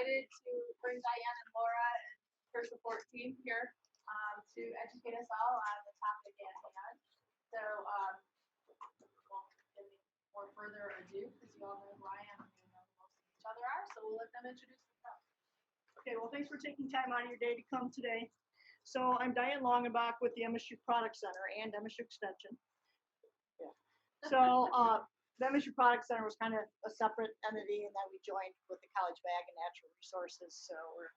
excited to bring Diane and Laura and her support team here to educate us all on the topic at hand. So, well, without further ado, because you all know who I am and you know who most of each other are, so we'll let them introduce themselves. Okay, well, thanks for taking time out of your day to come today. So I'm Diane Longenbach with the MSU Product Center and MSU Extension. Yeah. So the MSU Product Center was kind of a separate entity, and then we joined with the College Bag and Natural Resources. So we're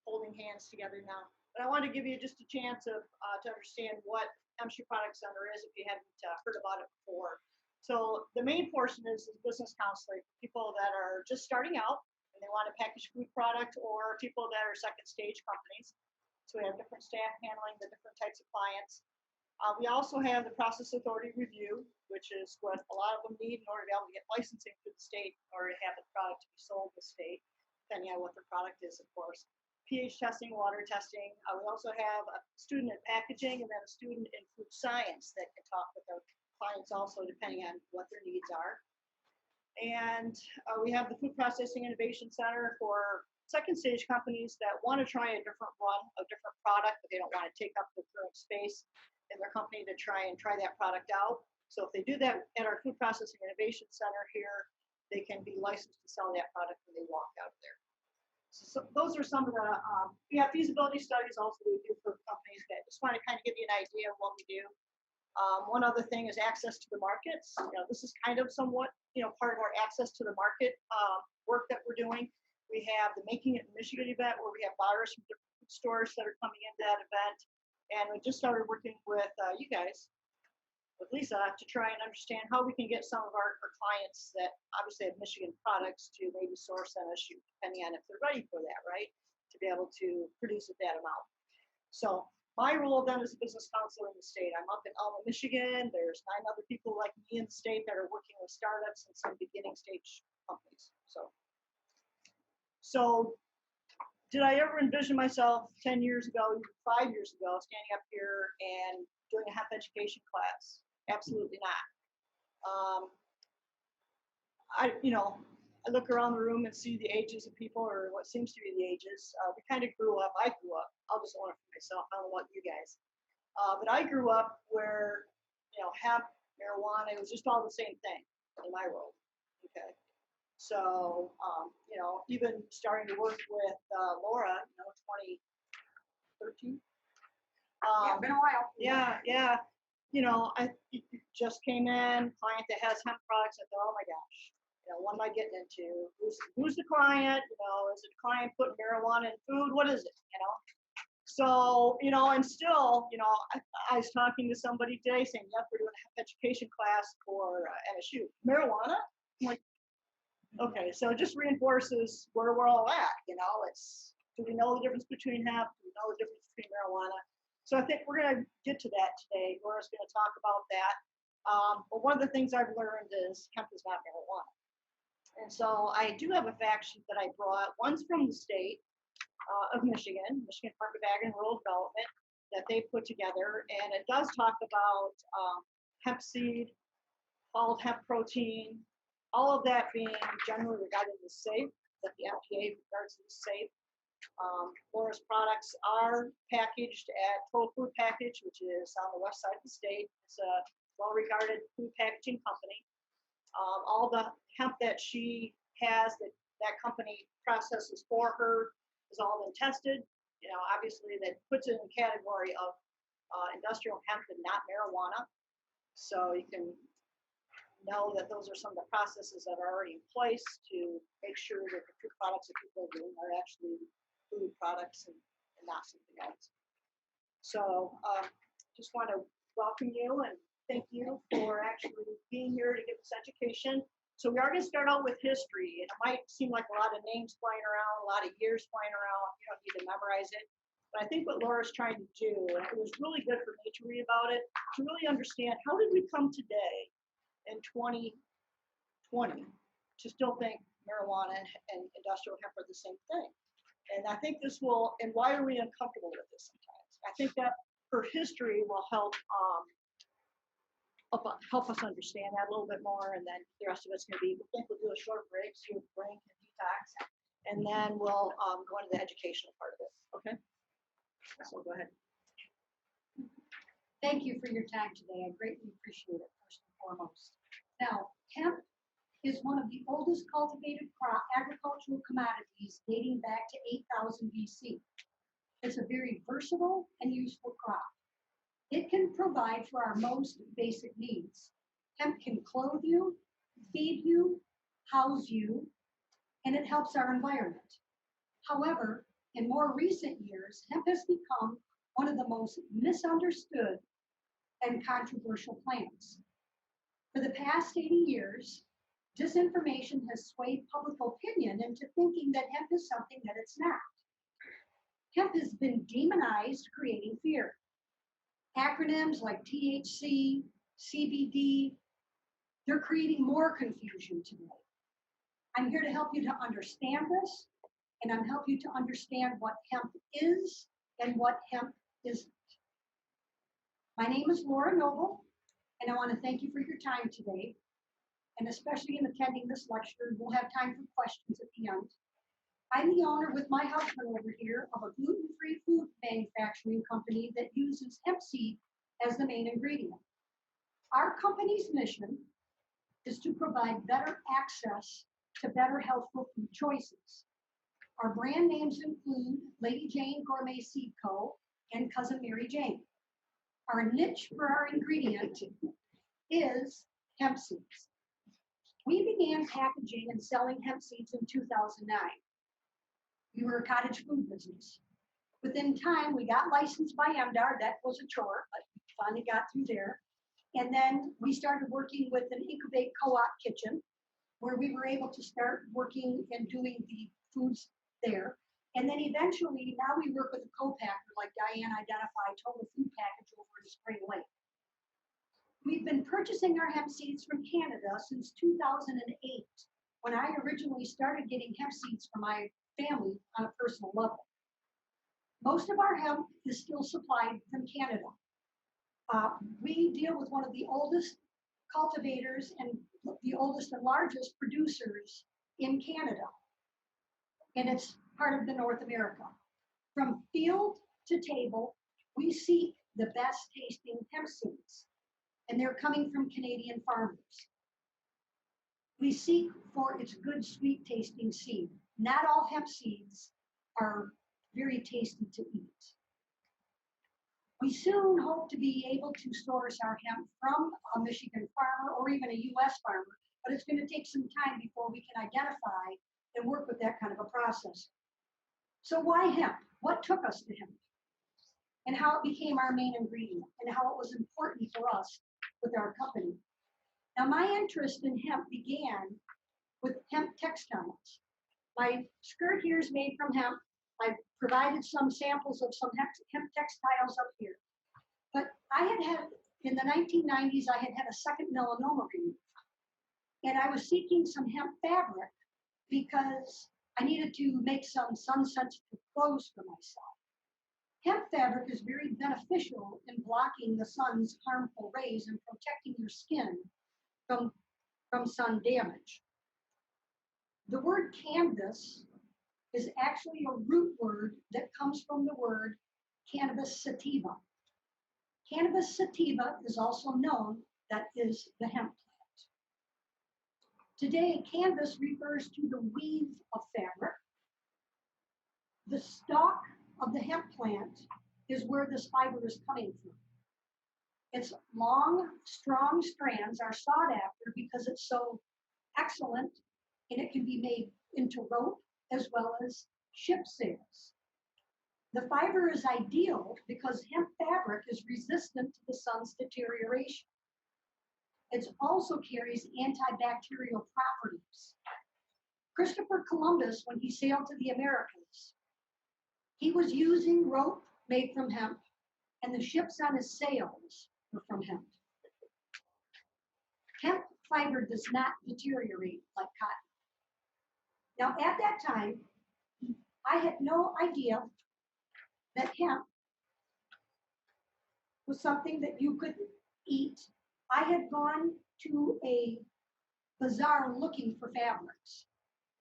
holding hands together now. But I wanted to give you just a chance to understand what MSU Product Center is if you hadn't heard about it before. So the main portion is business counseling for people that are just starting out and they want to package food product, or people that are second stage companies. So we have different staff handling the different types of clients. We also have the process authority review, which is what a lot of them need in order to be able to get licensing through the state in order to have the product to be sold to the state, depending on what the product is, of course. pH testing, water testing. We also have a student in packaging and then a student in food science that can talk with their clients also, depending on what their needs are. And we have the Food Processing Innovation Center for second stage companies that want to try a different run, a different product, but they don't want to take up the current space in their company to try that product out. So if they do that at our Food Processing Innovation Center here, they can be licensed to sell that product when they walk out of there. So those are some of the, we have feasibility studies also we do for companies that just want to kind of give you an idea of what we do. One other thing is access to the markets. This is kind of somewhat, part of our access to the market work that we're doing. We have the Making It in Michigan event where we have buyers from different food stores that are coming into that event. And we just started working with you guys, with Lisa, to try and understand how we can get some of our clients that obviously have Michigan products to maybe source MSU, depending on if they're ready for that, right? To be able to produce at that amount. So my role then is a business counselor in the state. I'm up in Alma, Michigan. There's 9 other people like me in the state that are working with startups and some beginning stage companies. So did I ever envision myself 10 years ago, 5 years ago, standing up here and doing a hemp education class? Absolutely not. I look around the room and see the ages of people, or what seems to be the ages. We kind of grew up. I grew up. I'll just own it for myself. I don't know about you guys. But I grew up where, hemp, marijuana, it was just all the same thing in my world. Okay. So, even starting to work with Laura, 2013. Yeah, been a while. Yeah. I just came in, client that has hemp products. I thought, oh my gosh, what am I getting into? Who's the client? Is it a client putting marijuana in food? What is it? So, and still, I was talking to somebody today saying, yep, we're doing a hemp education class for MSU. Marijuana? I'm like, okay, so it just reinforces where we're all at. Do we know the difference between hemp? Do we know the difference between marijuana? So I think we're going to get to that today. Laura's going to talk about that. But one of the things I've learned is hemp is not marijuana. And so I do have a fact sheet that I brought. One's from the state of Michigan Department of Ag and Rural Development, that they put together. And it does talk about hemp seed, called hemp protein, all of that being generally regarded as safe, that the FDA regards as safe. Laura's products are packaged at Total Food Package, which is on the west side of the state. It's a well-regarded food packaging company. All the hemp that she has, that company processes for her, has all been tested. Obviously that puts it in the category of industrial hemp and not marijuana. So you can know that those are some of the processes that are already in place to make sure that the food products that people are doing are actually food products and not something else. So just want to welcome you and thank you for actually being here to give this education. So we are going to start out with history. It might seem like a lot of names flying around, a lot of years flying around. You don't need to memorize it. But I think what Laura's trying to do, and it was really good for me to read about it, to really understand how did we come today in 2020 to still think marijuana and industrial hemp are the same thing. And I think this will, and why are we uncomfortable with this sometimes? I think that her history will help us understand that a little bit more, and then the rest of it's going to be, we think we'll do a short break so your brain can detox, and then we'll go into the educational part of it, okay? So go ahead. Thank you for your time today. I greatly appreciate it, first and foremost. Now, hemp is one of the oldest cultivated agricultural commodities dating back to 8000 BC. It's a very versatile and useful crop. It can provide for our most basic needs. Hemp can clothe you, feed you, house you, and it helps our environment. However, in more recent years, hemp has become one of the most misunderstood and controversial plants. For the past 80 years, disinformation has swayed public opinion into thinking that hemp is something that it's not. Hemp has been demonized, creating fear. Acronyms like THC, CBD, they're creating more confusion today. I'm here to help you to understand this, and I'm help you to understand what hemp is and what hemp isn't. My name is Laura Noble, and I want to thank you for your time today, and especially in attending this lecture. We'll have time for questions at the end. I'm the owner with my husband over here of a gluten-free food manufacturing company that uses hemp seed as the main ingredient. Our company's mission is to provide better access to better healthful food choices. Our brand names include Lady Jane Gourmet Seed Co. and Cousin Mary Jane. Our niche for our ingredient is hemp seeds. We began packaging and selling hemp seeds in 2009. We were a cottage food business. Within time, we got licensed by MDAR. That was a chore, but we finally got through there. And then we started working with an incubate co-op kitchen, where we were able to start working and doing the foods there. And then eventually, now we work with a co-packer like Diane identified, Total Food Package over in Spring Lake. We've been purchasing our hemp seeds from Canada since 2008, when I originally started getting hemp seeds for my family on a personal level. Most of our hemp is still supplied from Canada. We deal with one of the oldest cultivators and the oldest and largest producers in Canada, and it's part of the North America. From field to table, we seek the best tasting hemp seeds, and they're coming from Canadian farmers. We seek for its good, sweet tasting seed. Not all hemp seeds are very tasty to eat. We soon hope to be able to source our hemp from a Michigan farmer or even a US farmer, but it's going to take some time before we can identify and work with that kind of a process. So why hemp? What took us to hemp? And how it became our main ingredient and how it was important for us with our company. Now, my interest in hemp began with hemp textiles. My skirt here is made from hemp. I provided some samples of some hemp textiles up here. But I had in the 1990s, I had a second melanoma removed. And I was seeking some hemp fabric because I needed to make some sun-sensitive clothes for myself. Hemp fabric is very beneficial in blocking the sun's harmful rays and protecting your skin from sun damage. The word canvas is actually a root word that comes from the word cannabis sativa. Cannabis sativa is also known, that is the hemp plant. Today, canvas refers to the weave of fabric. The stalk of the hemp plant is where this fiber is coming from. Its long, strong strands are sought after because it's so excellent and it can be made into rope as well as ship sails. The fiber is ideal because hemp fabric is resistant to the sun's deterioration. It also carries antibacterial properties. Christopher Columbus, when he sailed to the Americas, he was using rope made from hemp, and the ships on his sails were from hemp. Hemp fiber does not deteriorate like cotton. Now, at that time, I had no idea that hemp was something that you could eat. I had gone to a bazaar looking for fabrics,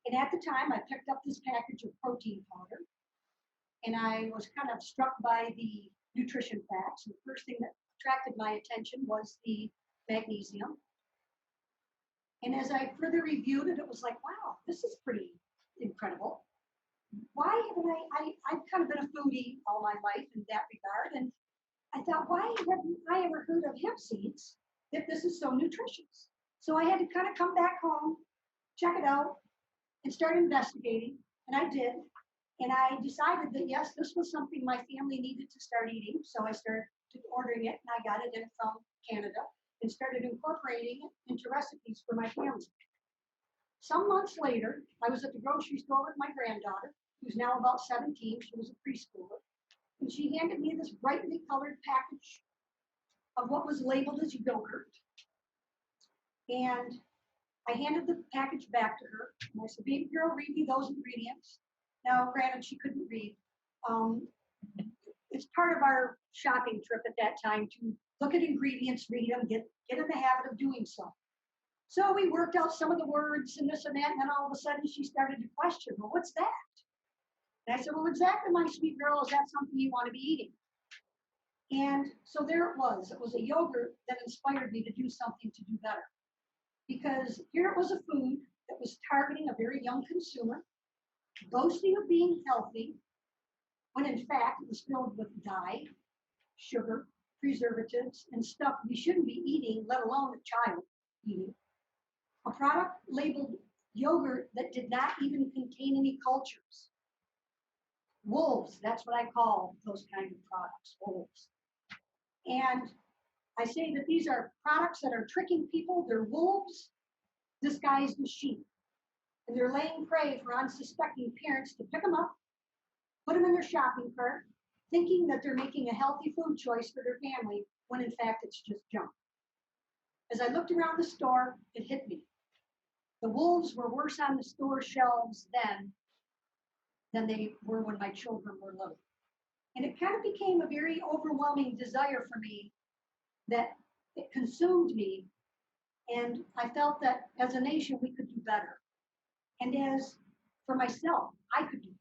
And at the time, I picked up this package of protein powder, and I was kind of struck by the nutrition facts. And the first thing that attracted my attention was the magnesium. And as I further reviewed it, it was like, wow, this is pretty incredible. Why haven't I've kind of been a foodie all my life in that regard. And I thought, why haven't I ever heard of hemp seeds if this is so nutritious? So I had to kind of come back home, check it out, and start investigating. And I did. And I decided that, yes, this was something my family needed to start eating. So I started ordering it, and I got it in from Canada and started incorporating it into recipes for my family. Some months later, I was at the grocery store with my granddaughter, who's now about 17. She was a preschooler. And she handed me this brightly colored package of what was labeled as yogurt. And I handed the package back to her. And I said, baby girl, read me those ingredients. Now, granted, she couldn't read. It's part of our shopping trip at that time to look at ingredients, read them, get in the habit of doing so. So we worked out some of the words and this and that, and then all of a sudden she started to question, well, what's that? And I said, well, exactly, my sweet girl, is that something you want to be eating? And so there it was. It was a yogurt that inspired me to do something to do better. Because here it was a food that was targeting a very young consumer, boasting of being healthy, when in fact it was filled with dye, sugar, preservatives, and stuff we shouldn't be eating, let alone a child eating. A product labeled yogurt that did not even contain any cultures. Wolves, that's what I call those kind of products, wolves. And I say that these are products that are tricking people. They're wolves disguised as sheep. And they're laying prey for unsuspecting parents to pick them up, put them in their shopping cart, thinking that they're making a healthy food choice for their family, when in fact it's just junk. As I looked around the store, it hit me. The wolves were worse on the store shelves then than they were when my children were little. And it kind of became a very overwhelming desire for me that it consumed me. And I felt that as a nation, we could do better. And as for myself, I could do better.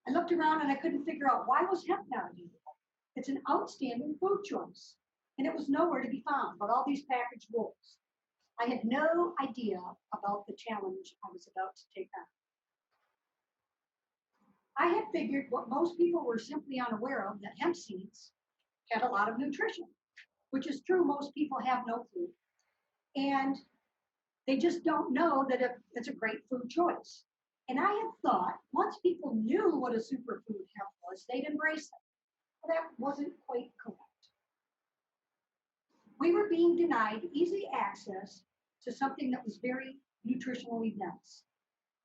I looked around and I couldn't figure out, why was hemp not available? It's an outstanding food choice. And it was nowhere to be found but all these packaged wolves. I had no idea about the challenge I was about to take on. I had figured what most people were simply unaware of, that hemp seeds had a lot of nutrition, which is true. Most people have no clue. And they just don't know that it's a great food choice. And I had thought once people knew what a superfood hemp was, they'd embrace it. Well, that wasn't quite correct. We were being denied easy access to something that was very nutritionally dense.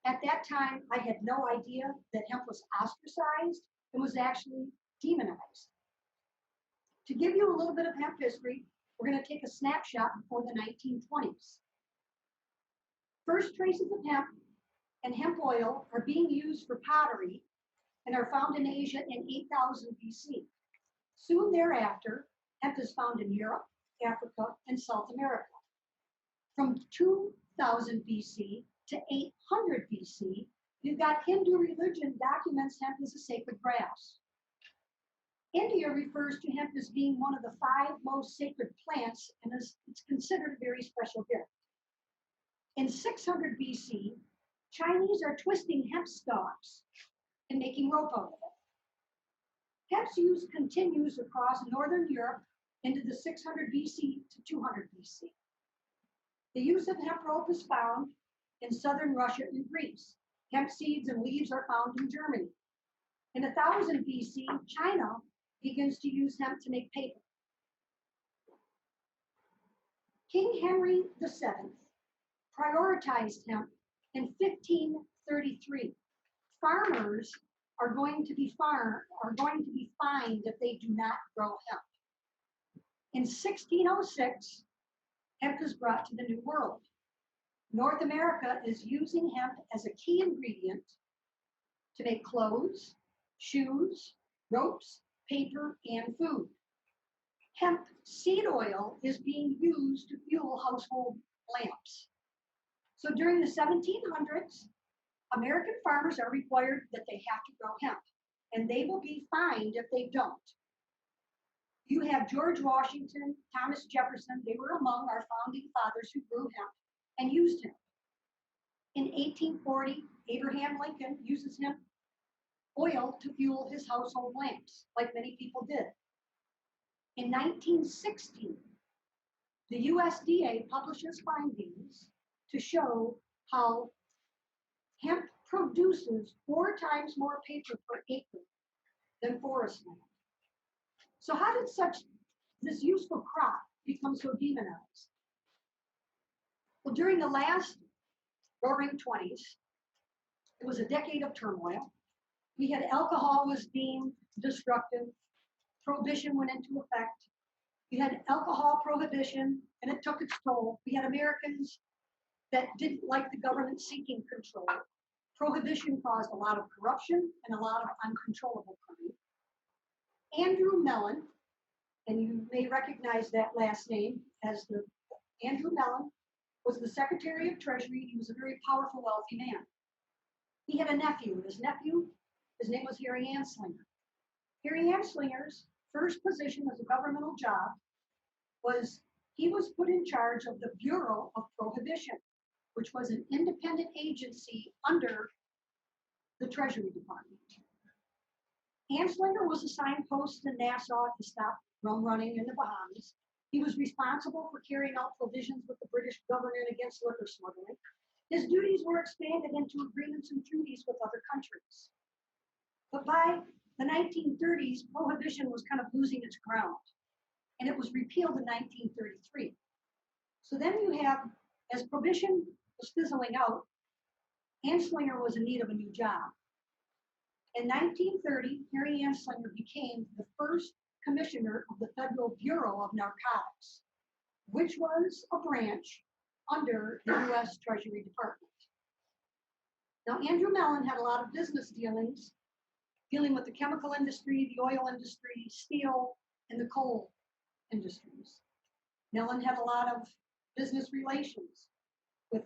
At that time, I had no idea that hemp was ostracized and was actually demonized. To give you a little bit of hemp history, we're going to take a snapshot before the 1920s. First traces of hemp and hemp oil are being used for pottery and are found in Asia in 8000 BC. Soon thereafter, hemp is found in Europe, Africa, and South America. From 2000 BC to 800 BC, you've got Hindu religion documents hemp as a sacred grass. India refers to hemp as being one of the 5 most sacred plants, and it's considered a very special gift. In 600 BC, Chinese are twisting hemp stalks and making rope out of it. Hemp's use continues across northern Europe into the 600 BC to 200 BC. The use of hemp rope is found in southern Russia and Greece. Hemp seeds and leaves are found in Germany. In 1000 BC, China begins to use hemp to make paper. King Henry VII prioritized hemp in 1533. Farmers are going to be fined if they do not grow hemp. In 1606, hemp is brought to the New World. North America is using hemp as a key ingredient to make clothes, shoes, ropes, paper, and food. Hemp seed oil is being used to fuel household lamps. So during the 1700s, American farmers are required that they have to grow hemp, and they will be fined if they don't. You have George Washington, Thomas Jefferson, they were among our founding fathers who grew hemp and used hemp. In 1840, Abraham Lincoln uses hemp oil to fuel his household lamps, like many people did. In 1916, the USDA publishes findings to show how hemp produces 4 times more paper per acre than forest land. So how did this useful crop become so demonized? Well, during the last roaring 20s, it was a decade of turmoil. We had alcohol was deemed destructive. Prohibition went into effect. You had alcohol prohibition, and it took its toll. We had Americans that didn't like the government seeking control. Prohibition caused a lot of corruption and a lot of uncontrollable crime. Andrew Mellon, and you may recognize that last name as Andrew Mellon, was the Secretary of Treasury. He was a very powerful, wealthy man. He had a nephew, and his name was Harry Anslinger. Harry Anslinger's first position as a governmental job was he was put in charge of the Bureau of Prohibition, which was an independent agency under the Treasury Department. Anslinger was assigned post in Nassau to stop rum running in the Bahamas. He was responsible for carrying out provisions with the British government against liquor smuggling. His duties were expanded into agreements and treaties with other countries. But by the 1930s, prohibition was kind of losing its ground, and it was repealed in 1933. So then you have, as prohibition was fizzling out, Anslinger was in need of a new job. In 1930, Harry Anslinger became the first commissioner of the Federal Bureau of Narcotics, which was a branch under the U.S. Treasury Department. Now, Andrew Mellon had a lot of business dealings, dealing with the chemical industry, the oil industry, steel, and the coal industries. Mellon had a lot of business relations with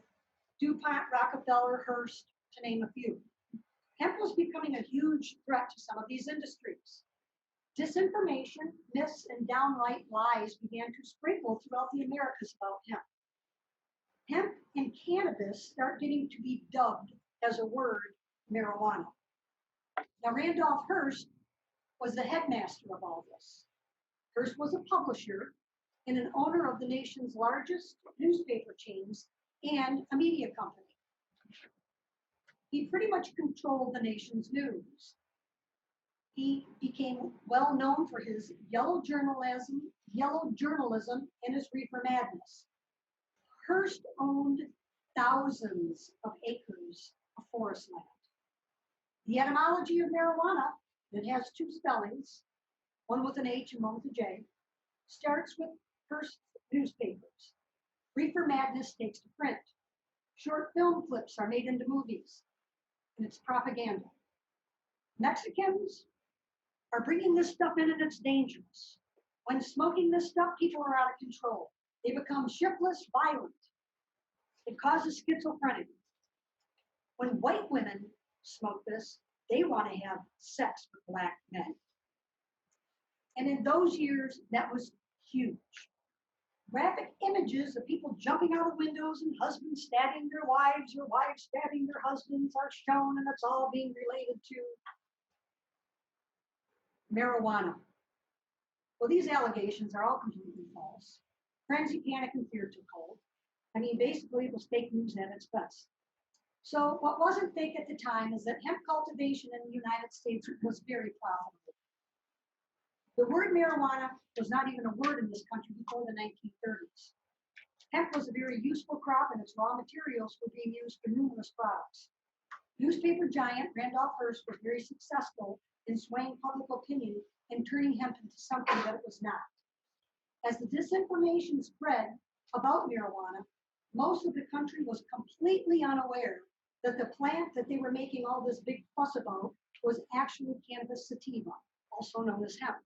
DuPont, Rockefeller, Hearst, to name a few. Hemp was becoming a huge threat to some of these industries. Disinformation, myths, and downright lies began to sprinkle throughout the Americas about hemp. Hemp and cannabis start getting to be dubbed as a word, marijuana. Now, Randolph Hearst was the headmaster of all this. Hearst was a publisher and an owner of the nation's largest newspaper chains and a media company. He pretty much controlled the nation's news. He became well known for his yellow journalism, and his reefer madness. Hearst owned thousands of acres of forest land. The etymology of marijuana, it has 2 spellings, one with an H and one with a J, starts with Hearst newspapers. Reefer madness takes to print. Short film clips are made into movies, and it's propaganda. Mexicans are bringing this stuff in, and it's dangerous. When smoking this stuff, people are out of control. They become shiftless, violent. It causes schizophrenia. When white women smoke this, they want to have sex with black men. And in those years, that was huge. Graphic images of people jumping out of windows and husbands stabbing their wives or wives stabbing their husbands are shown, and it's all being related to marijuana. Well, these allegations are all completely false. Frenzy, panic, and fear took hold. I mean, basically, it was fake news at its best. So what wasn't fake at the time is that hemp cultivation in the United States was very profitable. The word marijuana was not even a word in this country before the 1930s. Hemp was a very useful crop, and its raw materials were being used for numerous products. Newspaper giant Randolph Hearst was very successful in swaying public opinion and turning hemp into something that it was not. As the disinformation spread about marijuana, most of the country was completely unaware that the plant that they were making all this big fuss about was actually cannabis sativa, also known as hemp.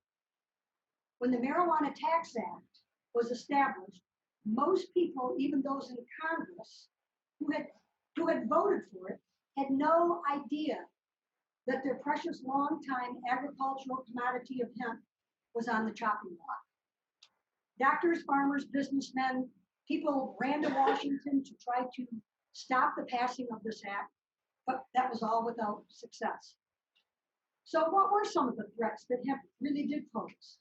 When the Marijuana Tax Act was established, most people, even those in Congress, who had voted for it had no idea that their precious long-time agricultural commodity of hemp was on the chopping block. Doctors, farmers, businessmen, people ran to Washington to try to stop the passing of this act, but that was all without success. So what were some of the threats that hemp really did pose?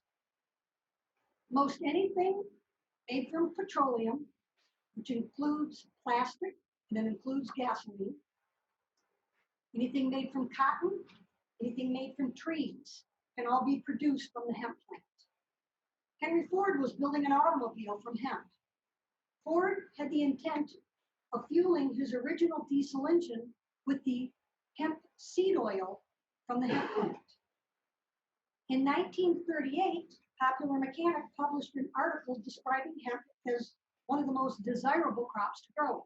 Most anything made from petroleum, which includes plastic and it includes gasoline, anything made from cotton, anything made from trees can all be produced from the hemp plant. Henry Ford was building an automobile from hemp. Ford had the intent of fueling his original diesel engine with the hemp seed oil from the hemp plant. In 1938, Popular Mechanic published an article describing hemp as one of the most desirable crops to grow.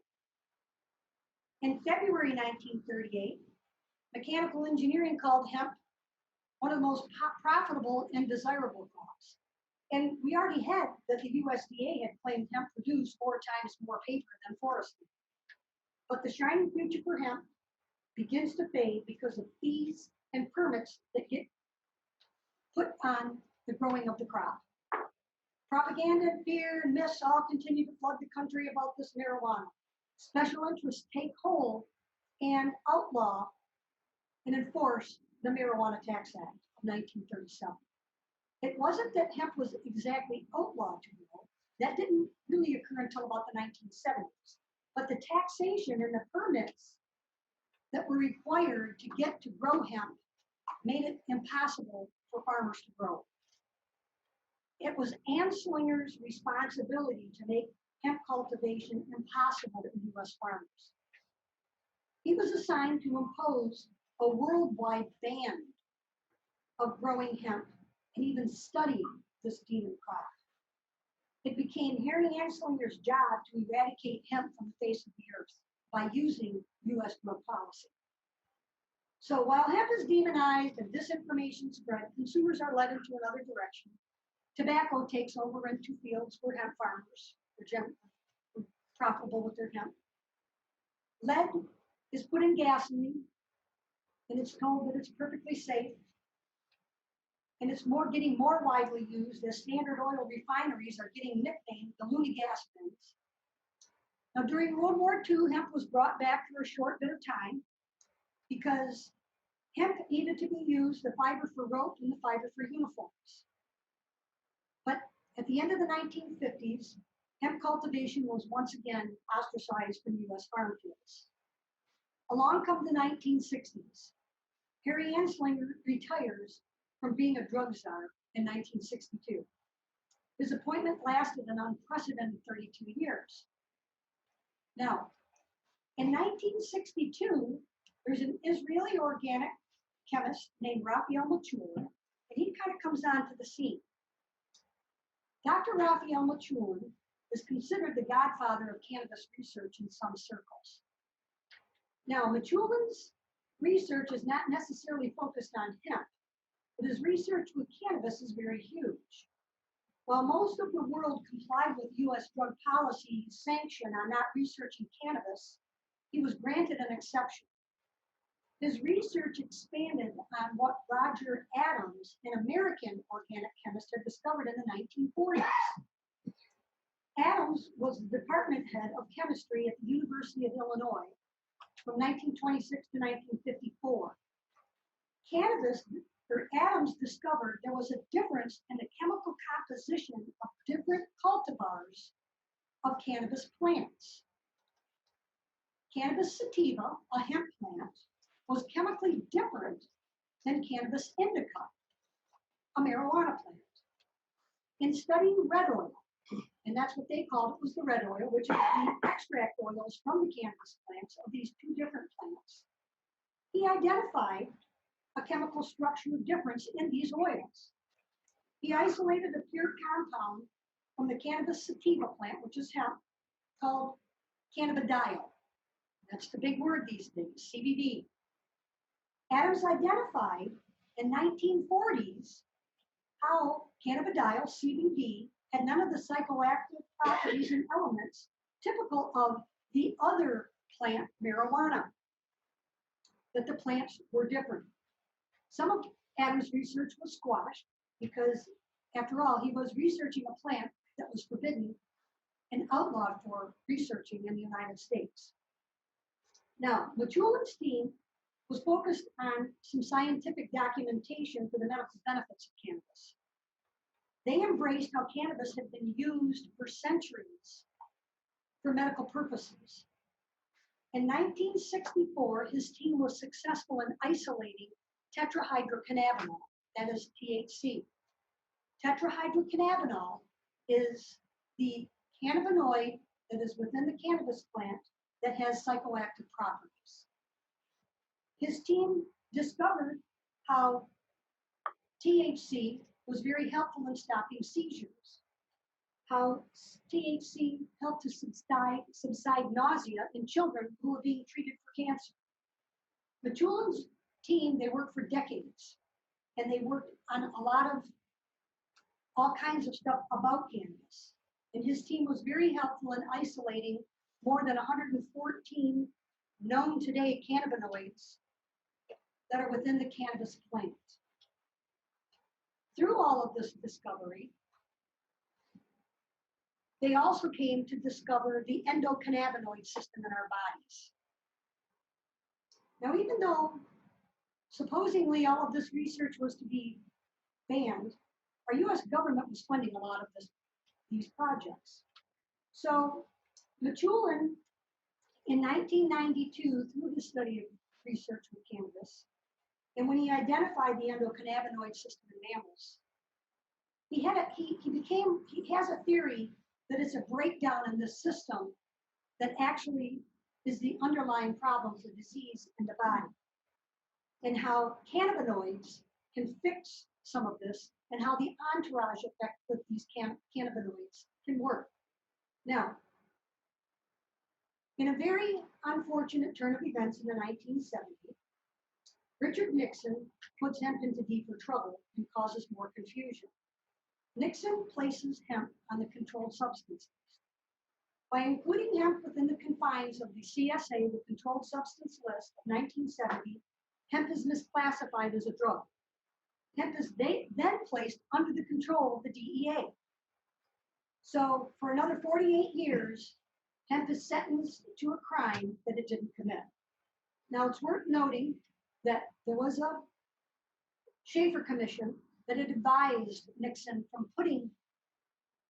In February 1938, Mechanical Engineering called hemp one of the most profitable and desirable crops. And we already had that the USDA had claimed hemp produced 4 times more paper than forestry. But the shining future for hemp begins to fade because of fees and permits that get put on the growing of the crop. Propaganda, fear, and myths all continue to flood the country about this marijuana. Special interests take hold and outlaw and enforce the Marijuana Tax Act of 1937. It wasn't that hemp was exactly outlawed to grow. That didn't really occur until about the 1970s. But the taxation and the permits that were required to get to grow hemp made it impossible for farmers to grow. It was Anslinger's responsibility to make hemp cultivation impossible to U.S. farmers. He was assigned to impose a worldwide ban of growing hemp and even studying this demon crop. It became Harry Anslinger's job to eradicate hemp from the face of the earth by using U.S. drug policy. So while hemp is demonized and disinformation spread, consumers are led into another direction. Tobacco takes over into fields where hemp farmers are profitable with their hemp. Lead is put in gasoline, and it's told that it's perfectly safe. And it's getting more widely used as Standard Oil refineries are getting nicknamed the loony gas bins. Now, during World War II, hemp was brought back for a short bit of time because hemp needed to be used, the fiber for rope and the fiber for uniforms. But at the end of the 1950s, hemp cultivation was once again ostracized from U.S. farm fields. Along come the 1960s. Harry Anslinger retires from being a drug czar in 1962. His appointment lasted an unprecedented 32 years. Now, in 1962, there's an Israeli organic chemist named Raphael Mechoulam, and he kind of comes onto the scene. Dr. Raphael Mechoulam is considered the godfather of cannabis research in some circles. Now, Mechoulam's research is not necessarily focused on hemp, but his research with cannabis is very huge. While most of the world complied with U.S. drug policy sanction on not researching cannabis, he was granted an exception. His research expanded on what Roger Adams, an American organic chemist, had discovered in the 1940s. Adams was the department head of chemistry at the University of Illinois from 1926 to 1954. Adams discovered there was a difference in the chemical composition of different cultivars of cannabis plants. Cannabis sativa, a hemp plant, was chemically different than cannabis indica, a marijuana plant. In studying red oil, and that's what they called it, was the red oil, which is the extract oils from the cannabis plants of these 2 different plants, he identified a chemical structure difference in these oils. He isolated a pure compound from the cannabis sativa plant, which is hemp, called cannabidiol. That's the big word these days, CBD. Adams identified in 1940s how cannabidiol, CBD, had none of the psychoactive properties and elements typical of the other plant marijuana, that the plants were different. Some of Adams' research was squashed because, after all, he was researching a plant that was forbidden and outlawed for researching in the United States. Now, Machulin's team was focused on some scientific documentation for the medical benefits of cannabis. They embraced how cannabis had been used for centuries for medical purposes. In 1964, his team was successful in isolating tetrahydrocannabinol, that is THC. Tetrahydrocannabinol is the cannabinoid that is within the cannabis plant that has psychoactive properties. His team discovered how THC was very helpful in stopping seizures, how THC helped to subside nausea in children who were being treated for cancer. Machulin's team, they worked for decades, and they worked on a lot of all kinds of stuff about cannabis. And his team was very helpful in isolating more than 114 known today cannabinoids that are within the cannabis plant. Through all of this discovery, they also came to discover the endocannabinoid system in our bodies. Now, even though supposedly all of this research was to be banned, our US government was funding a lot of these projects. So Machulin, in 1992, through his study of research with cannabis, and when he identified the endocannabinoid system in mammals, he has a theory that it's a breakdown in this system that actually is the underlying problem for disease in the body, and how cannabinoids can fix some of this, and how the entourage effect with these cannabinoids can work. Now, in a very unfortunate turn of events in the 1970s, Richard Nixon puts hemp into deeper trouble and causes more confusion. Nixon places hemp on the controlled substances. By including hemp within the confines of the CSA, the Controlled Substance List of 1970, hemp is misclassified as a drug. Hemp is then placed under the control of the DEA. So for another 48 years, hemp is sentenced to a crime that it didn't commit. Now, it's worth noting that there was a Schaefer Commission that had advised Nixon from putting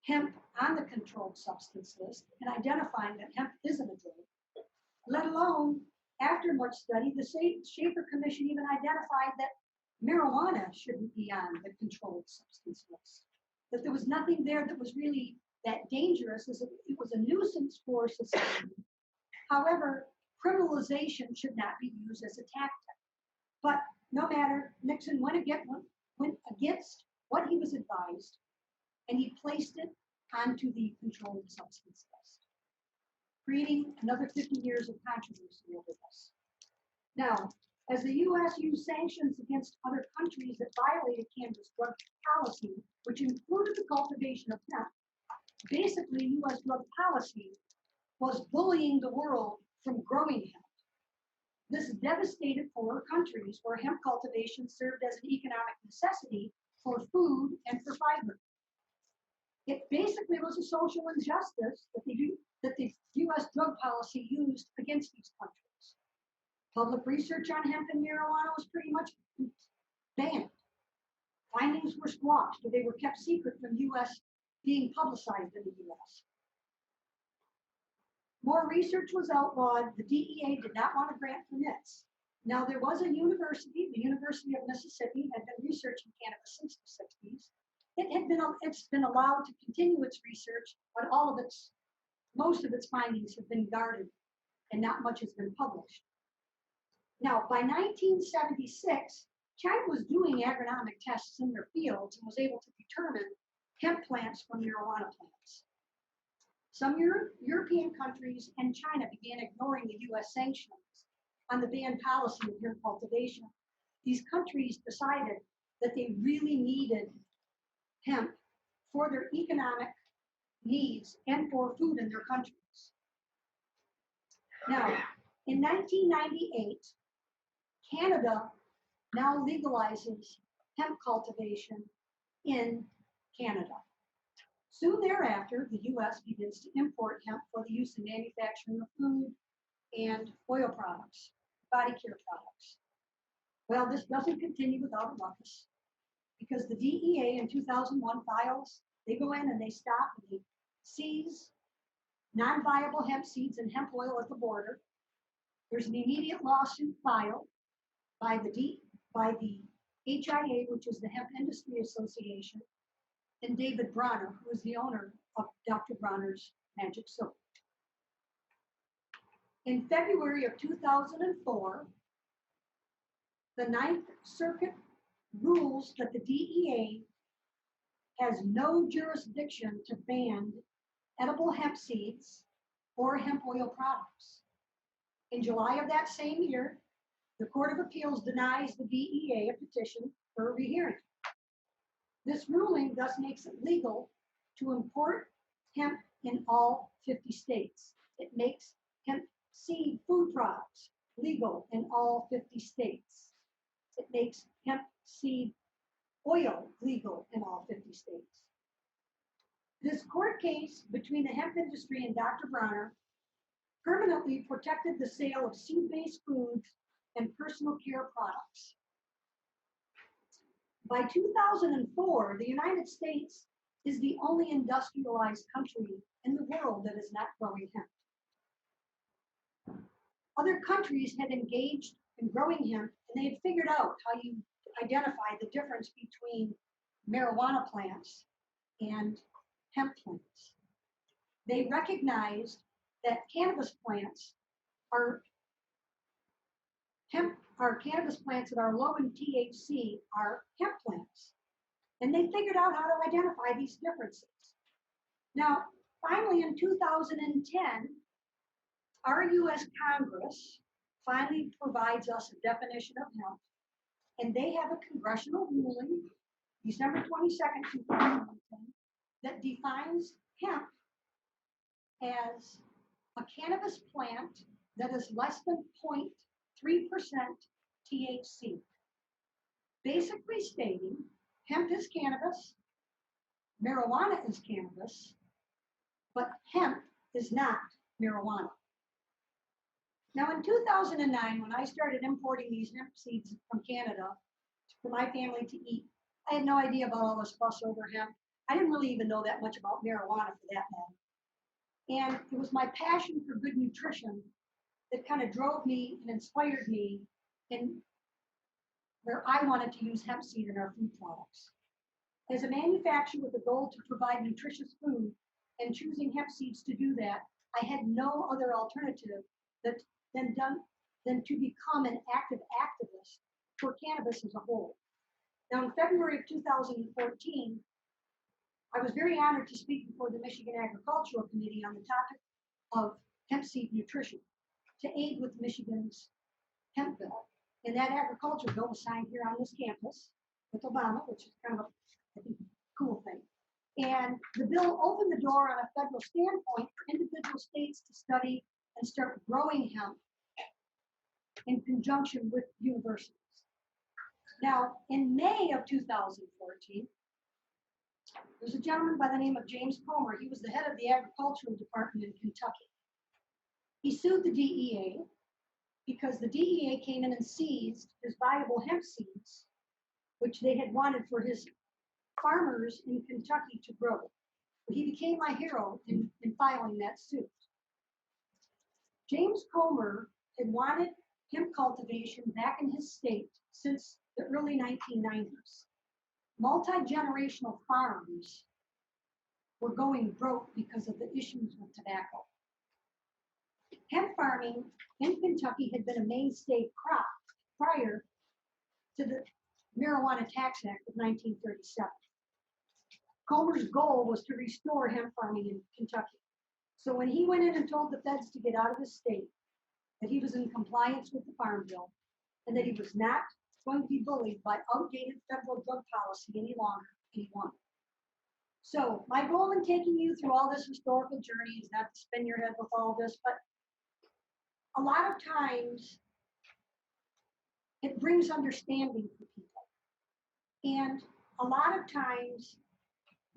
hemp on the controlled substance list and identifying that hemp isn't a drug, let alone, after much study, the Schaefer Commission even identified that marijuana shouldn't be on the controlled substance list, that there was nothing there that was really that dangerous, as it was a nuisance for society. However, criminalization should not be used as a tactic. But no matter, Nixon went against what he was advised, and he placed it onto the controlled substance list, creating another 50 years of controversy over this. Now, as the U.S. used sanctions against other countries that violated cannabis drug policy, which included the cultivation of hemp, basically U.S. drug policy was bullying the world from growing hemp. This devastated poorer countries where hemp cultivation served as an economic necessity for food and for fiber. It basically was a social injustice that the U.S. drug policy used against these countries. Public research on hemp and marijuana was pretty much banned. Findings were squashed, or they were kept secret from U.S. being publicized in the U.S. More research was outlawed. The DEA did not want to grant permits. Now, there was a university, the University of Mississippi, had been researching cannabis since the 60s. It's been allowed to continue its research, but most of its findings have been guarded, and not much has been published. Now, by 1976, China was doing agronomic tests in their fields and was able to determine hemp plants from marijuana plants. Some European countries and China began ignoring the U.S. sanctions on the banned policy of hemp cultivation. These countries decided that they really needed hemp for their economic needs and for food in their countries. Now, In 1998, Canada now legalizes hemp cultivation in Canada. Soon thereafter, the US begins to import hemp for the use in manufacturing of food and oil products, body care products. Well, this doesn't continue without a ruckus because the DEA in 2001 files, they go in and they stop and they seize non-viable hemp seeds and hemp oil at the border. There's an immediate lawsuit filed by the HIA, which is the Hemp Industry Association, and David Bronner, who is the owner of Dr. Bronner's Magic Soap. In February of 2004, the Ninth Circuit rules that the DEA has no jurisdiction to ban edible hemp seeds or hemp oil products. In July of that same year, the Court of Appeals denies the DEA a petition for a rehearing. This ruling thus makes it legal to import hemp in all 50 states. It makes hemp seed food products legal in all 50 states. It makes hemp seed oil legal in all 50 states. This court case between the hemp industry and Dr. Bronner permanently protected the sale of seed-based foods and personal care products. By 2004, the United States is the only industrialized country in the world that is not growing hemp. Other countries had engaged in growing hemp, and they had figured out how you identify the difference between marijuana plants and hemp plants. They recognized that cannabis plants are cannabis plants that are low in THC are hemp plants. And they figured out how to identify these differences. Now, finally in 2010, our US Congress finally provides us a definition of hemp, and they have a congressional ruling, December 22nd, 2010, that defines hemp as a cannabis plant that is less than 0.3% THC. Basically stating, hemp is cannabis, marijuana is cannabis, but hemp is not marijuana. Now in 2009, when I started importing these hemp seeds from Canada for my family to eat, I had no idea about all this fuss over hemp. I didn't really even know that much about marijuana for that matter. And it was my passion for good nutrition that kind of drove me and inspired me in where I wanted to use hemp seed in our food products. As a manufacturer with a goal to provide nutritious food and choosing hemp seeds to do that, I had no other alternative than to become an active activist for cannabis as a whole. Now in February of 2014, I was very honored to speak before the Michigan Agricultural Committee on the topic of hemp seed nutrition to aid with Michigan's hemp bill. And that agriculture bill was signed here on this campus with Obama, which is kind of a cool thing. And the bill opened the door on a federal standpoint for individual states to study and start growing hemp in conjunction with universities. Now, in May of 2014, there's a gentleman by the name of James Comer. He was the head of the agricultural department in Kentucky. He sued the DEA because the DEA came in and seized his viable hemp seeds, which they had wanted for his farmers in Kentucky to grow. But he became my hero in filing that suit. James Comer had wanted hemp cultivation back in his state since the early 1990s. Multi-generational farms were going broke because of the issues with tobacco. Hemp farming in Kentucky had been a mainstay crop prior to the Marijuana Tax Act of 1937. Comer's goal was to restore hemp farming in Kentucky. So when he went in and told the feds to get out of his state, that he was in compliance with the Farm Bill, and that he was not going to be bullied by outdated federal drug policy any longer, he won. So my goal in taking you through all this historical journey is not to spin your head with all this, but a lot of times it brings understanding for people. And a lot of times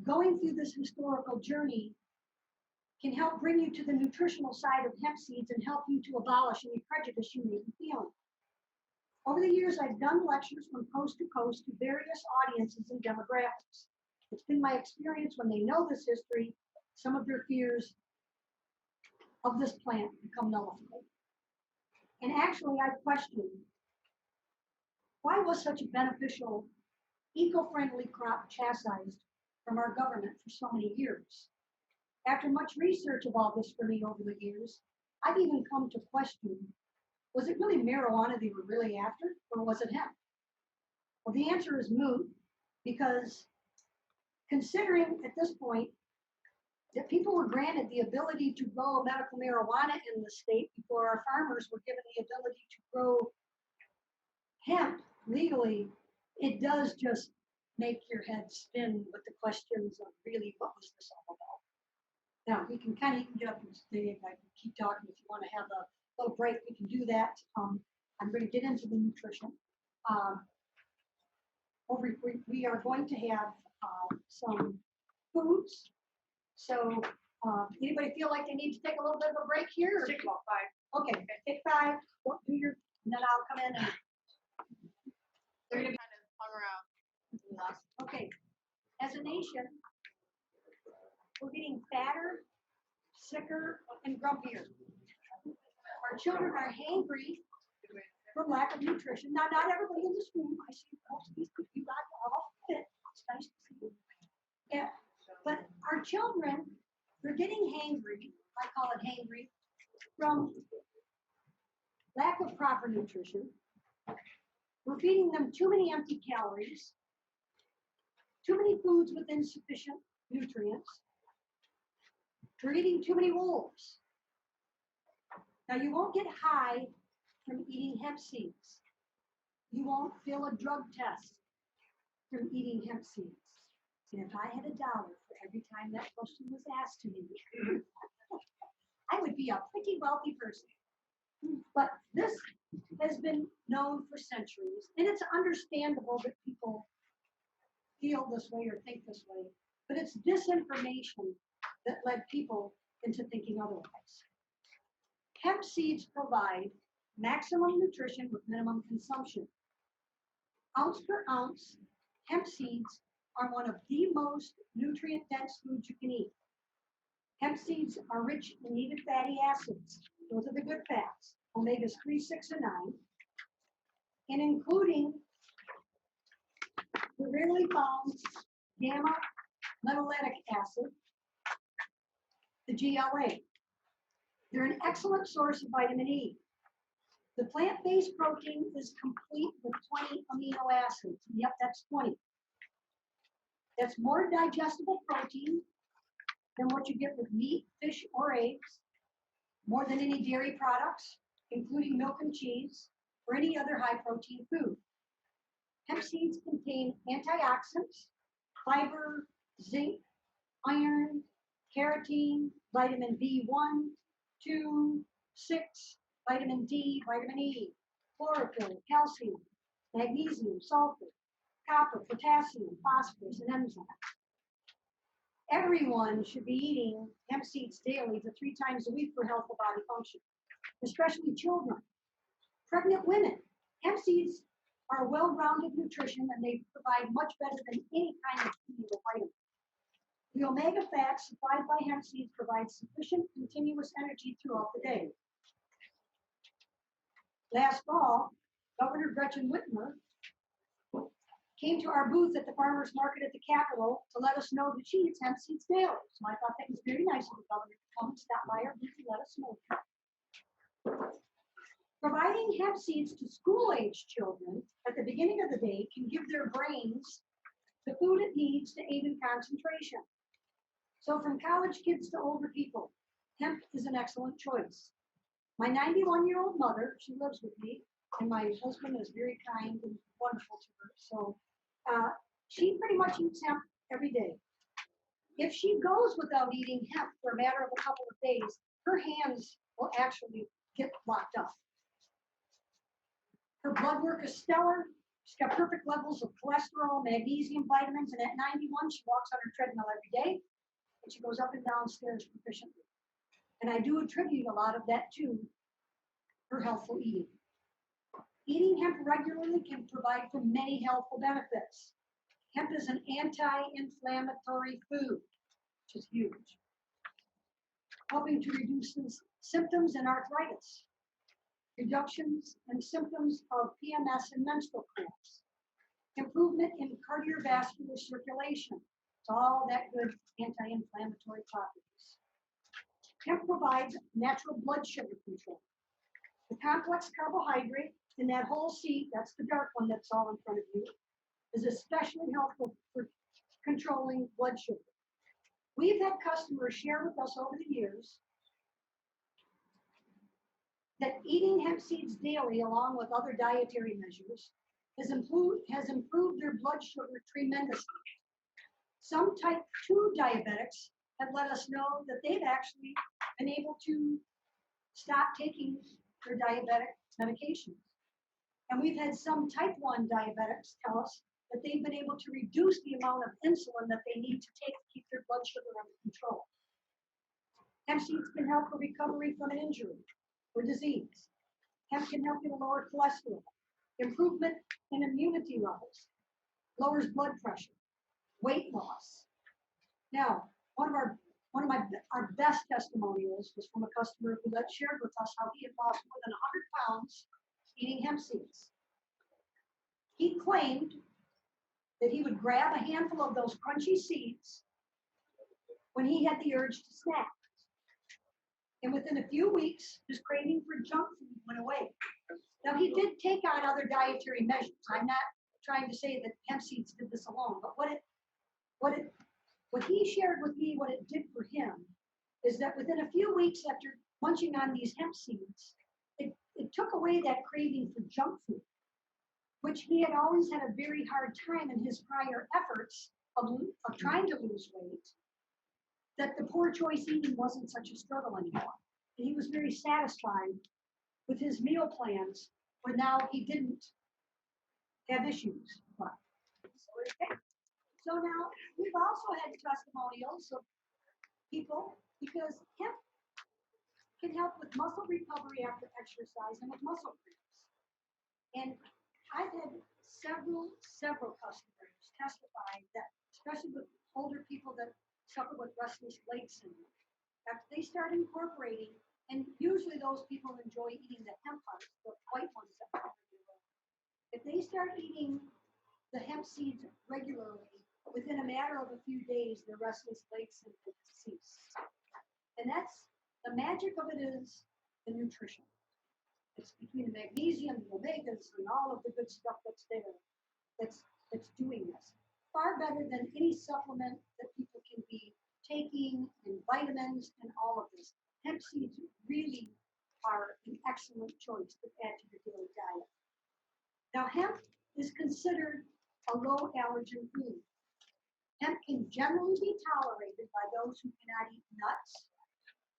going through this historical journey can help bring you to the nutritional side of hemp seeds and help you to abolish any prejudice you may be feeling. Over the years, I've done lectures from coast to coast to various audiences and demographics. It's been my experience when they know this history, some of their fears of this plant become nullified. And actually, I've questioned, why was such a beneficial, eco-friendly crop chastised from our government for so many years? After much research of all this for me over the years, I've even come to question, was it really marijuana they were really after, or was it hemp? Well, the answer is moot, because considering at this point that people were granted the ability to grow medical marijuana in the state before our farmers were given the ability to grow hemp legally, it does just make your head spin with the questions of really what was this all about. Now, we can kind of get up and stay, I can keep talking if you want to have a little break, we can do that. I'm going to get into the nutrition. We are going to have some foods. So anybody feel like they need to take a little bit of a break here? Take about 5. Okay, take 5, don't do your, and then I'll come in and, They're gonna be kind of hung around. in the last- okay. As a nation, we're getting fatter, sicker, and grumpier. Our children are hangry from lack of nutrition. Now, not everybody in this room, I see most of these people, you got all fit. It's nice to see you. Yeah, but our children, they're getting hangry, I call it hangry, from lack of proper nutrition. We're feeding them too many empty calories, too many foods with insufficient nutrients. We're eating too many wolves. Now, you won't get high from eating hemp seeds. You won't fail a drug test from eating hemp seeds. And if I had $1 for every time that question was asked to me, I would be a pretty wealthy person. But this has been known for centuries, and it's understandable that people feel this way or think this way, but it's disinformation that led people into thinking otherwise. Hemp seeds provide maximum nutrition with minimum consumption. Ounce per ounce, hemp seeds are one of the most nutrient-dense foods you can eat. Hemp seeds are rich in needed fatty acids. Those are the good fats, omegas 3, 6, and 9, and including the rarely found gamma linolenic acid, the GLA. They're an excellent source of vitamin E. The plant-based protein is complete with 20 amino acids. Yep, that's 20. That's more digestible protein than what you get with meat, fish, or eggs, more than any dairy products, including milk and cheese, or any other high-protein food. Hemp seeds contain antioxidants, fiber, zinc, iron, carotene, vitamin B1, 2, 6, vitamin D, vitamin E, chlorophyll, calcium, magnesium, sulfur, copper, potassium, phosphorus, and enzymes. Everyone should be eating hemp seeds daily to 3 times a week for healthful body function, especially children. Pregnant women, hemp seeds are well-rounded nutrition and they provide much better than any kind of chemical vitamin. The omega fats supplied by hemp seeds provide sufficient continuous energy throughout the day. Last fall, Governor Gretchen Whitmer came to our booth at the farmers market at the Capitol to let us know that she eats hemp seeds daily. So I thought that was very nice of the governor to come stop by our booth and let us know. Providing hemp seeds to school-age children at the beginning of the day can give their brains the food it needs to aid in concentration. So from college kids to older people, hemp is an excellent choice. My 91-year-old mother, she lives with me, and my husband is very kind and wonderful to her. So she pretty much eats hemp every day. If she goes without eating hemp for a matter of a couple of days, her hands will actually get locked up. Her blood work is stellar. She's got perfect levels of cholesterol, magnesium, vitamins, and at 91, she walks on her treadmill every day, and she goes up and down stairs proficiently. And I do attribute a lot of that to her healthful eating. Eating hemp regularly can provide for many healthful benefits. Hemp is an anti-inflammatory food, which is huge, helping to reduce symptoms and arthritis, reductions in symptoms of PMS and menstrual cramps, improvement in cardiovascular circulation. It's all that good anti-inflammatory properties. Hemp provides natural blood sugar control. The complex carbohydrate in that whole seed, that's the dark one that's all in front of you, is especially helpful for controlling blood sugar. We've had customers share with us over the years that eating hemp seeds daily, along with other dietary measures, has improved their blood sugar tremendously. Some type 2 diabetics have let us know that they've actually been able to stop taking their diabetic medications. And we've had some type 1 diabetics tell us that they've been able to reduce the amount of insulin that they need to take to keep their blood sugar under control. Hemp seeds can help for recovery from an injury or disease. Hemp can help you to lower cholesterol, improvement in immunity levels, lowers blood pressure, weight loss. Now, one of our best testimonials was from a customer who shared with us how he had lost more than 100 pounds eating hemp seeds. He claimed that he would grab a handful of those crunchy seeds when he had the urge to snack. And within a few weeks, his craving for junk food went away. Now, he did take on other dietary measures. I'm not trying to say that hemp seeds did this alone, but what he shared with me, what it did for him, is that within a few weeks after munching on these hemp seeds, it took away that craving for junk food, which he had always had a very hard time in his prior efforts of trying to lose weight, that the poor choice eating wasn't such a struggle anymore. And he was very satisfied with his meal plans, where now he didn't have issues. So now we've also had testimonials of people, because hemp can help with muscle recovery after exercise and with muscle cramps. And I've had several customers testify that, especially with older people that suffer with restless leg syndrome, after they start incorporating, and usually those people enjoy eating the hemp hearts, the white ones that are regular. If they start eating the hemp seeds regularly, within a matter of a few days, their restless leg symptoms cease. And that's the magic of it, is the nutrition. It's between the magnesium, the omegas, and all of the good stuff that's there that's doing this. Far better than any supplement that people can be taking, and vitamins and all of this. Hemp seeds really are an excellent choice to add to your daily diet. Now, hemp is considered a low allergen food. Hemp can generally be tolerated by those who cannot eat nuts,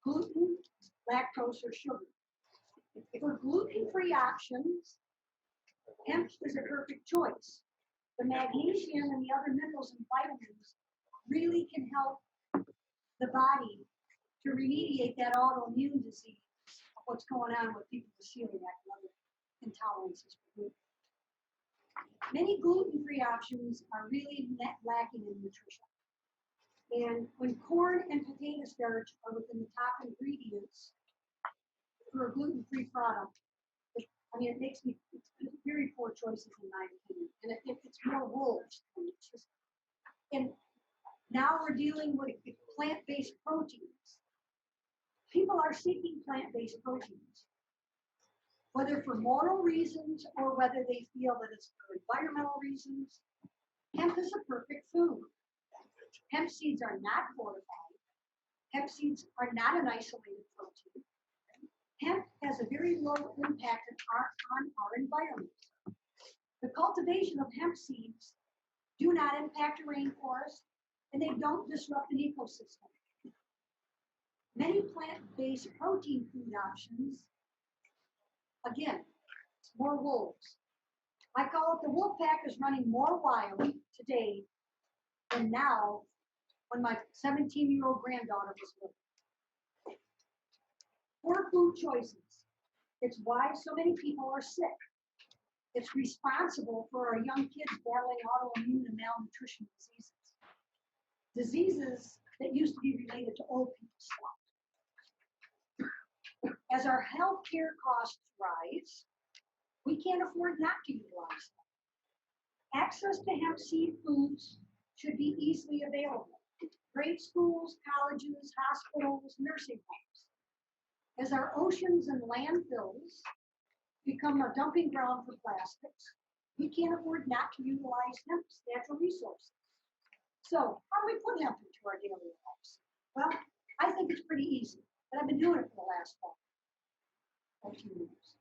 gluten, lactose, or sugar. For gluten-free options, hemp is a perfect choice. The magnesium and the other minerals and vitamins really can help the body to remediate that autoimmune disease of what's going on with people with celiac and other intolerances for gluten. Many gluten-free options are really lacking in nutrition. And when corn and potato starch are within the top ingredients for a gluten-free product, it makes me, it's very poor choices in my opinion. And it's more wolves. It's just, and now we're dealing with plant-based proteins. People are seeking plant-based proteins, whether for moral reasons or whether they feel that it's for environmental reasons. Hemp is a perfect food. Hemp seeds are not fortified. Hemp seeds are not an isolated protein. Hemp has a very low impact on our environment. The cultivation of hemp seeds do not impact a rainforest, and they don't disrupt an ecosystem. Many plant-based protein food options Again, it's more wolves. I call it the wolf pack is running more wild today than now when my 17-year-old granddaughter was living. Poor food choices. It's why so many people are sick. It's responsible for our young kids battling autoimmune and malnutrition diseases. Diseases that used to be related to old people stuff. As our healthcare costs rise, we can't afford not to utilize them. Access to hemp seed foods should be easily available. Grade schools, colleges, hospitals, nursing homes. As our oceans and landfills become a dumping ground for plastics, we can't afford not to utilize hemp's natural resources. So how do we put hemp into our daily lives? Well, I think it's pretty easy, but I've been doing it for the last 2 years.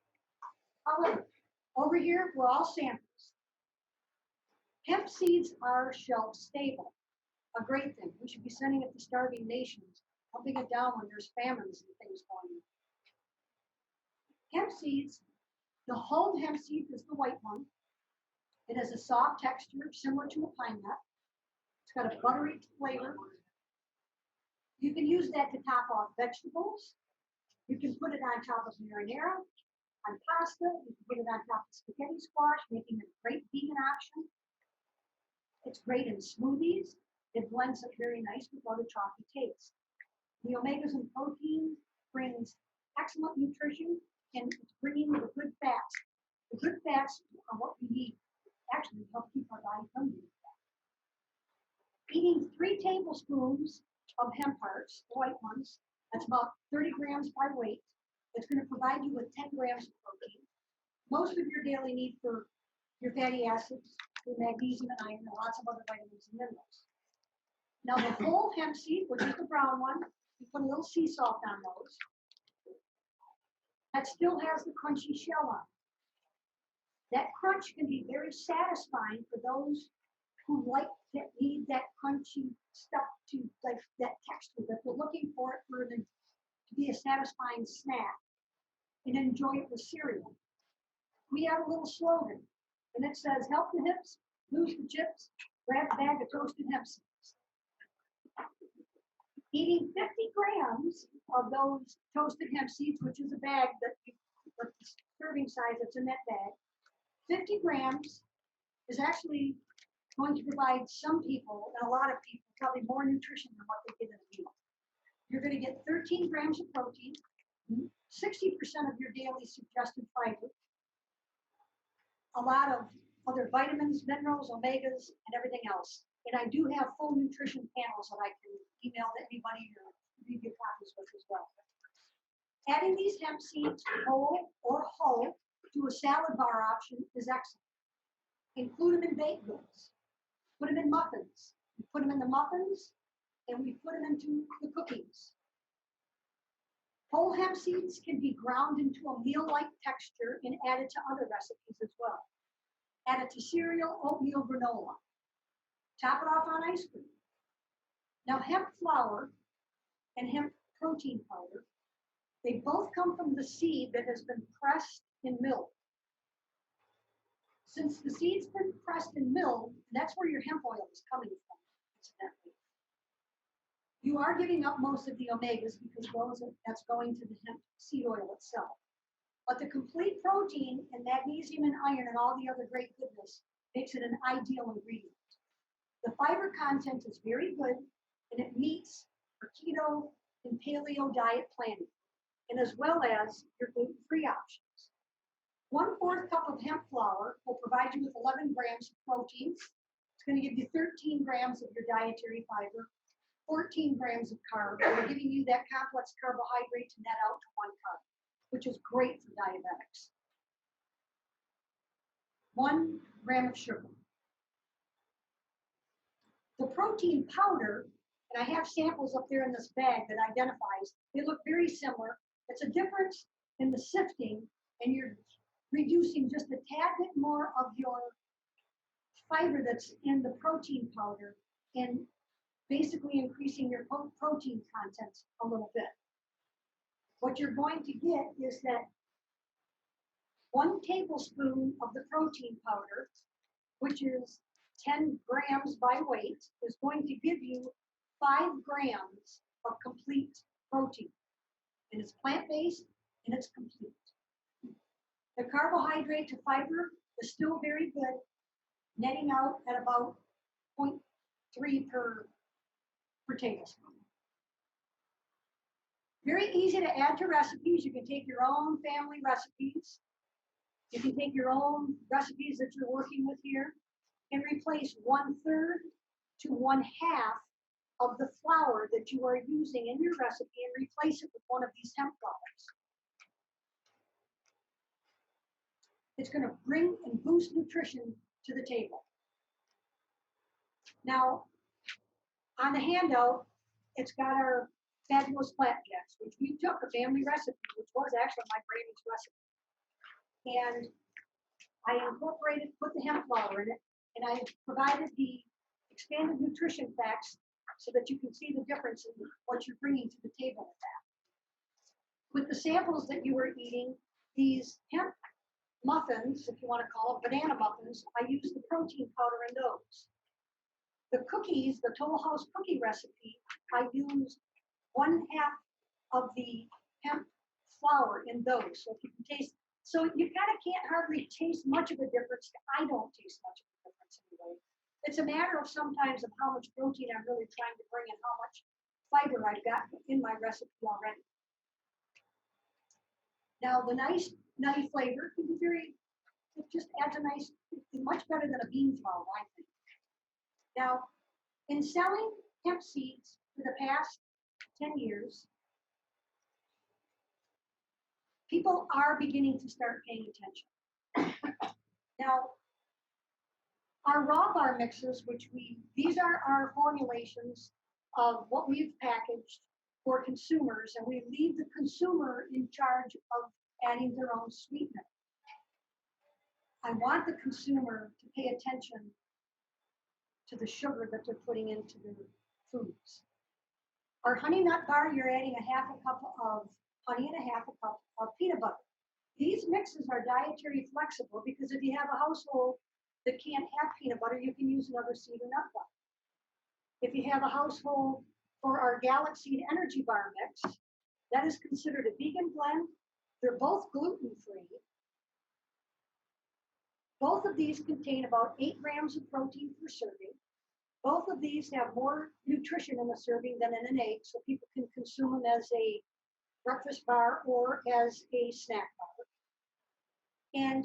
However, over here, we're all samples. Hemp seeds are shelf stable, a great thing. We should be sending it to starving nations, helping it down when there's famines and things going on. Hemp seeds, the hulled hemp seed is the white one. It has a soft texture similar to a pine nut. It's got a buttery flavor. You can use that to top off vegetables. You can put it on top of marinara, on pasta. You can put it on top of spaghetti squash, making it a great vegan option. It's great in smoothies. It blends up very nice without a chalky taste. The omegas and protein brings excellent nutrition, and it's bringing the good fats. The good fats are what we need, actually help keep our body hungry. Eating 3 tablespoons of hemp hearts, the white ones, that's about 30 grams by weight. It's going to provide you with 10 grams of protein. Most of your daily need for your fatty acids, your magnesium and iron, and lots of other vitamins and minerals. Now the whole hemp seed, which is the brown one, you put a little sea salt on those. That still has the crunchy shell on it. That crunch can be very satisfying for those who need that crunchy stuff to like that texture that they're looking for it for them to be a satisfying snack and enjoy it with cereal. We have a little slogan, and it says, "Help the hips, lose the chips, grab a bag of toasted hemp seeds." Eating 50 grams of those toasted hemp seeds, which is a bag that the serving size that's in that bag, 50 grams is actually going to provide some people and a lot of people probably more nutrition than what they get in a meal. You're going to get 13 grams of protein, 60% of your daily suggested fiber, a lot of other vitamins, minerals, omegas, and everything else. And I do have full nutrition panels that I can email to anybody or leave you copies with as well. Adding these hemp seeds, whole or whole, to a salad bar option is excellent. Include them in baked goods. Put them in muffins. We put them in the muffins, and we put them into the cookies. Whole hemp seeds can be ground into a meal-like texture and added to other recipes as well. Add it to cereal, oatmeal, granola. Top it off on ice cream. Now, hemp flour and hemp protein powder, they both come from the seed that has been pressed in milk. Since the seed's been pressed in milk, that's where your hemp oil is coming from, incidentally. You are giving up most of the omegas because that's going to the hemp seed oil itself. But the complete protein and magnesium and iron and all the other great goodness makes it an ideal ingredient. The fiber content is very good, and it meets for keto and paleo diet planning, and as well as your gluten-free options. 1/4 cup of hemp flour will provide you with 11 grams of proteins. It's going to give you 13 grams of your dietary fiber, 14 grams of carbs. We're giving you that complex carbohydrate to net out to 1 carb, which is great for diabetics. 1 gram of sugar. The protein powder, and I have samples up there in this bag that identifies, they look very similar. It's a difference in the sifting, and you're reducing just a tad bit more of your fiber that's in the protein powder and basically increasing your protein content a little bit. What you're going to get is that 1 tablespoon of the protein powder, which is 10 grams by weight, is going to give you 5 grams of complete protein. And it's plant-based and it's complete. The carbohydrate to fiber is still very good, netting out at about 0.3 per tablespoon. Very easy to add to recipes. You can take your own family recipes. You can take your own recipes that you're working with here and replace 1/3 to 1/2 of the flour that you are using in your recipe and replace it with one of these hemp products. It's going to bring and boost nutrition to the table. Now, on the handout, it's got our fabulous flapjacks, which we took a family recipe, which was actually my Brady's recipe. And I incorporated, put the hemp flour in it, and I provided the expanded nutrition facts so that you can see the difference in what you're bringing to the table with that. With the samples that you were eating, these hemp muffins, if you want to call them banana muffins, I used the protein powder in those. The cookies, the Toll House cookie recipe, I used 1/2 of the hemp flour in those. So if you can taste, so you kind of can't hardly taste much of a difference. I don't taste much of a difference anyway. It's a matter of sometimes of how much protein I'm really trying to bring and how much fiber I've got in my recipe already. Now the nice nutty flavor can be it just adds a nice, much better than a bean flour, I think. Now, in selling hemp seeds for the past 10 years, people are beginning to start paying attention. Now, our raw bar mixes, these are our formulations of what we've packaged for consumers, and we leave the consumer in charge of adding their own sweetener. I want the consumer to pay attention to the sugar that they're putting into their foods. Our honey nut bar, you're adding 1/2 cup of honey and 1/2 cup of peanut butter. These mixes are dietary flexible because if you have a household that can't have peanut butter, you can use another seed or nut butter. If you have a household for our Galaxy Energy Bar mix, that is considered a vegan blend. They're both gluten-free. Both of these contain about 8 grams of protein per serving. Both of these have more nutrition in a serving than in an egg, so people can consume them as a breakfast bar or as a snack bar. And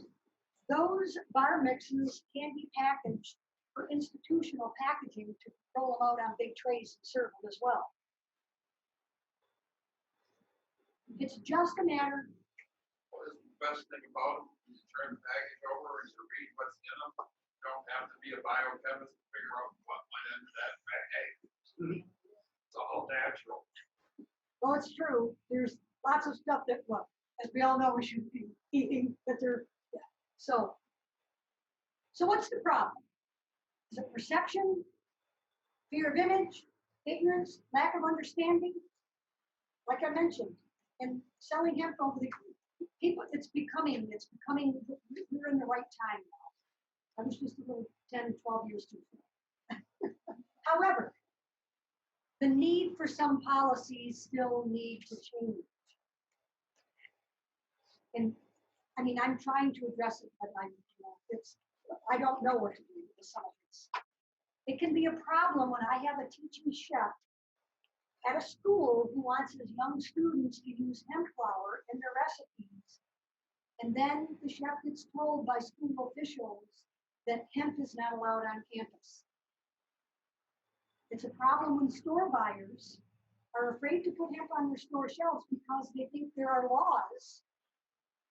those bar mixes can be packaged for institutional packaging to roll them out on big trays and serve them as well. It's just a matter. What is the best thing about them? You turn the package over and you read what's in them. You don't have to be a biochemist to figure out what went into that bag. It's all natural. Well, it's true. There's lots of stuff that, well, as we all know, we should be eating, but yeah. So what's the problem? Is it perception, fear of image, ignorance, lack of understanding? Like I mentioned, and selling hemp over the people, it's becoming, we're in the right time now. I was just a little 10, 12 years too soon. However, the need for some policies still need to change. And I mean, I'm trying to address it, but I don't know what to do with some of this. It can be a problem when I have a teaching chef at a school who wants his young students to use hemp flour in their recipes. And then the chef gets told by school officials that hemp is not allowed on campus. It's a problem when store buyers are afraid to put hemp on their store shelves because they think there are laws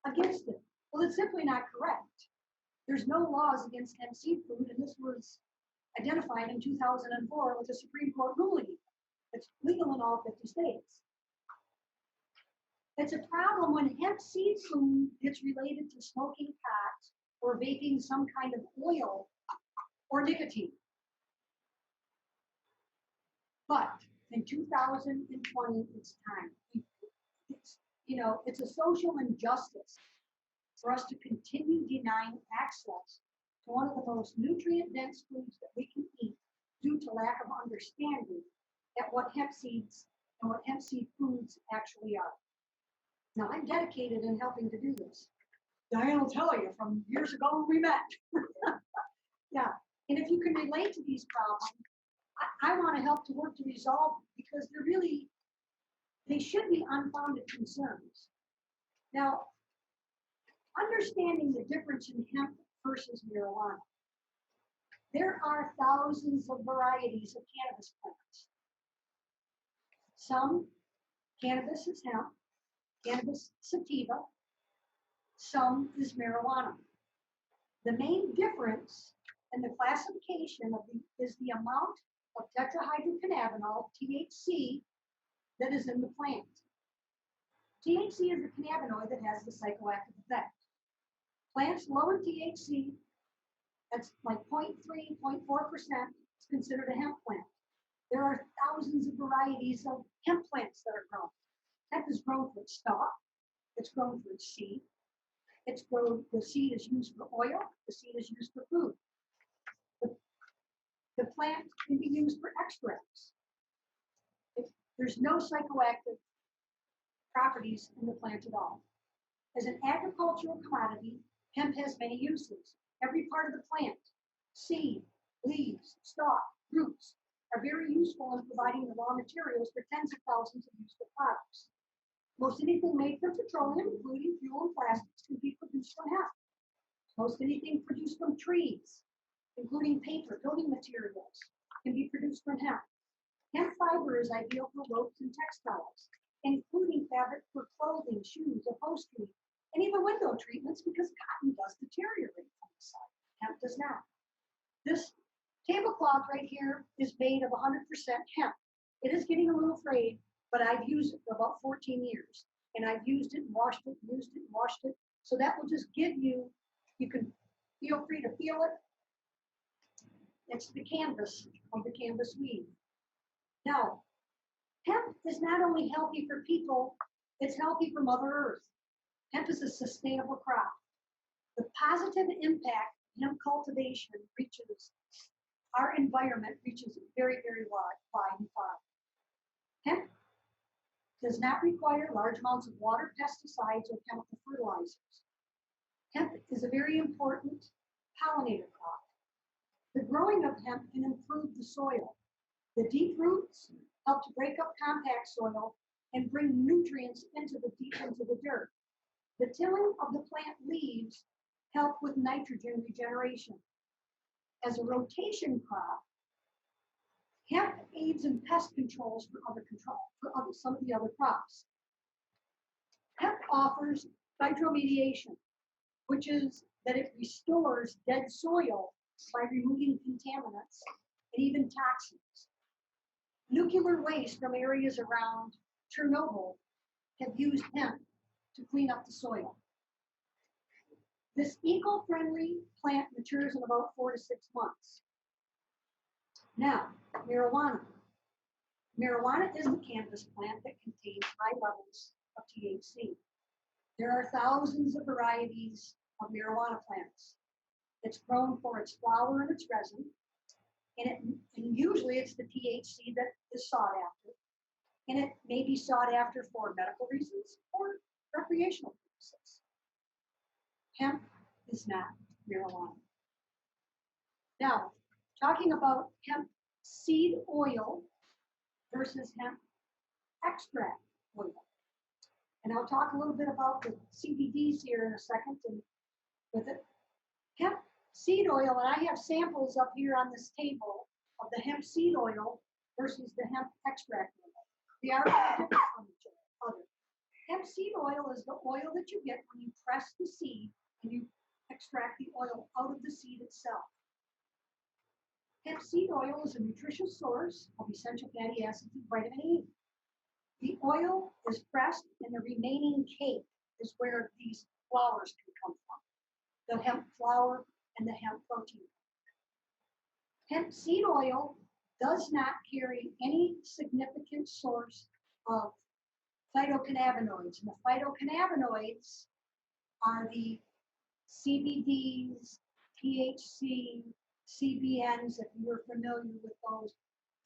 against it. Well, it's simply not correct. There's no laws against hemp seed food, and this was identified in 2004 with a Supreme Court ruling. It's legal in all 50 states. It's a problem when hemp seed food gets related to smoking pot or vaping some kind of oil or nicotine. But in 2020, it's time. It's a social injustice for us to continue denying access to one of the most nutrient-dense foods that we can eat due to lack of understanding at what hemp seeds and what hemp seed foods actually are. Now, I'm dedicated in helping to do this. Diane will tell you from years ago when we met. Yeah, and if you can relate to these problems, I want to help to work to resolve because they should be unfounded concerns. Now, understanding the difference in hemp versus marijuana, there are thousands of varieties of cannabis plants. Some cannabis is hemp, cannabis sativa, some is marijuana. The main difference in the classification is the amount of tetrahydrocannabinol, THC, that is in the plant. THC is a cannabinoid that has the psychoactive effect. Plants low in THC, that's like 0.3, 0.4%, is considered a hemp plant. There are thousands of varieties of hemp plants that are grown. Hemp is grown for its stalk, it's grown for its seed, the seed is used for oil, the seed is used for food. The plant can be used for extracts. There's no psychoactive properties in the plant at all. As an agricultural commodity, hemp has many uses. Every part of the plant, seed, leaves, stalk, roots, are very useful in providing the raw materials for tens of thousands of useful products. Most anything made from petroleum, including fuel and plastics, can be produced from hemp. Most anything produced from trees, including paper, building materials, can be produced from hemp. Hemp fiber is ideal for ropes and textiles, including fabric for clothing, shoes, upholstery, and even window treatments because cotton does deteriorate from the sun. Hemp does not. This tablecloth right here is made of 100% hemp. It is getting a little frayed, but I've used it for about 14 years. And I've used it, washed it, used it, washed it. So that will just give you can feel free to feel it. It's the canvas of the canvas weave. Now, hemp is not only healthy for people, it's healthy for Mother Earth. Hemp is a sustainable crop. The positive impact hemp cultivation reaches our environment reaches very, very wide and far. Hemp does not require large amounts of water, pesticides, or chemical fertilizers. Hemp is a very important pollinator crop. The growing of hemp can improve the soil. The deep roots help to break up compact soil and bring nutrients into the dirt. The tilling of the plant leaves help with nitrogen regeneration. As a rotation crop, hemp aids in pest controls for some of the other crops. Hemp offers phytoremediation, which is that it restores dead soil by removing contaminants and even toxins. Nuclear waste from areas around Chernobyl have used hemp to clean up the soil. This eco-friendly plant matures in about 4 to 6 months. Now, marijuana. Marijuana is a cannabis plant that contains high levels of THC. There are thousands of varieties of marijuana plants. It's grown for its flower and its resin, and usually it's the THC that is sought after, and it may be sought after for medical reasons or recreational purposes. Hemp is not marijuana. Now, talking about hemp seed oil versus hemp extract oil. And I'll talk a little bit about the CBDs here in a second and with it. Hemp seed oil, and I have samples up here on this table of the hemp seed oil versus the hemp extract oil. They are different from each other. Hemp seed oil is the oil that you get when you press the seed and you extract the oil out of the seed itself. Hemp seed oil is a nutritious source of essential fatty acids and vitamin E. The oil is pressed and the remaining cake is where these flowers can come from. The hemp flower and the hemp protein. Hemp seed oil does not carry any significant source of phytocannabinoids. And the phytocannabinoids are the CBDs, THC, CBNs, if you're familiar with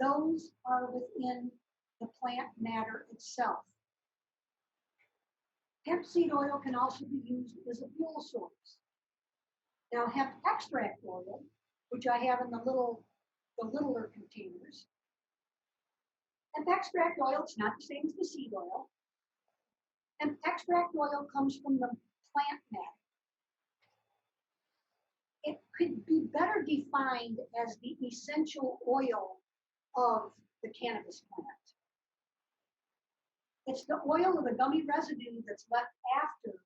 those are within the plant matter itself. Hemp seed oil can also be used as a fuel source. Now, hemp extract oil, which I have in the littler containers, hemp extract oil, it's not the same as the seed oil. Hemp extract oil comes from the plant matter. It could be better defined as the essential oil of the cannabis plant. It's the oil or the gummy residue that's left after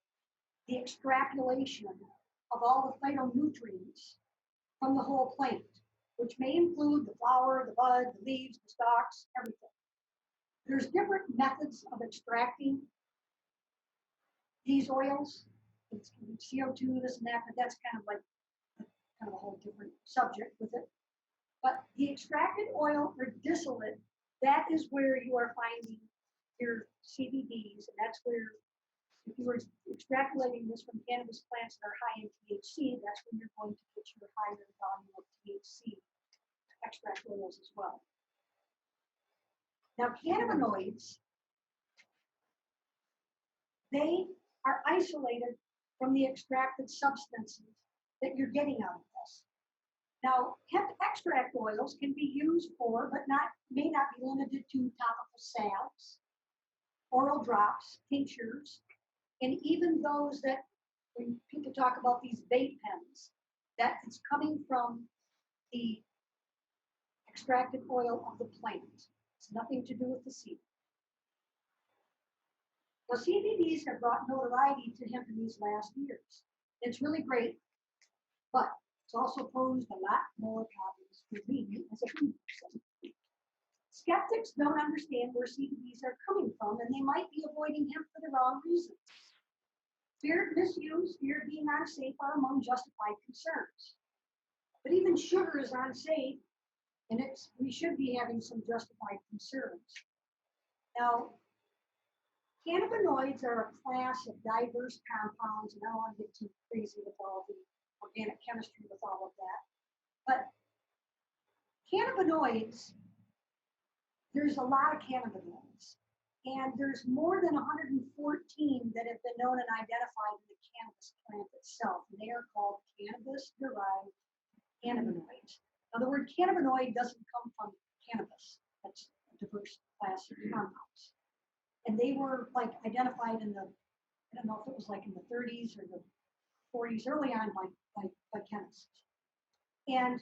the extrapolation of all the phytonutrients from the whole plant, which may include the flower, the bud, the leaves, the stalks, everything. There's different methods of extracting these oils. It's CO2, this and that, but that's kind of a whole different subject with it. But the extracted oil or distillate, that is where you are finding your CBDs, and that's where, if you were extrapolating this from cannabis plants that are high in THC, that's when you're going to get your higher volume of THC extract oils as well. Now, cannabinoids, they are isolated from the extracted substances that you're getting out of this. Now, hemp extract oils can be used for, but may not be limited to topical salves, oral drops, tinctures, and even those that, when people talk about these vape pens, that it's coming from the extracted oil of the plant. It's nothing to do with the seed. Now, CBDs have brought notoriety to hemp in these last years. It's really great, but it's also posed a lot more problems for me as a food person. Skeptics don't understand where CBDs are coming from, and they might be avoiding hemp for the wrong reasons. Fear of misuse, fear of being unsafe are among justified concerns. But even sugar is unsafe, and we should be having some justified concerns. Now, cannabinoids are a class of diverse compounds, and I don't want to get too crazy with all the organic chemistry with all of that. But cannabinoids, there's a lot of cannabinoids, and there's more than 114 that have been known and identified in the cannabis plant itself, and they are called cannabis-derived cannabinoids. Now, the word cannabinoid doesn't come from cannabis. That's a diverse class of compounds. And they were identified in I don't know if it was in the 30s or the 40s, early on by chemists. And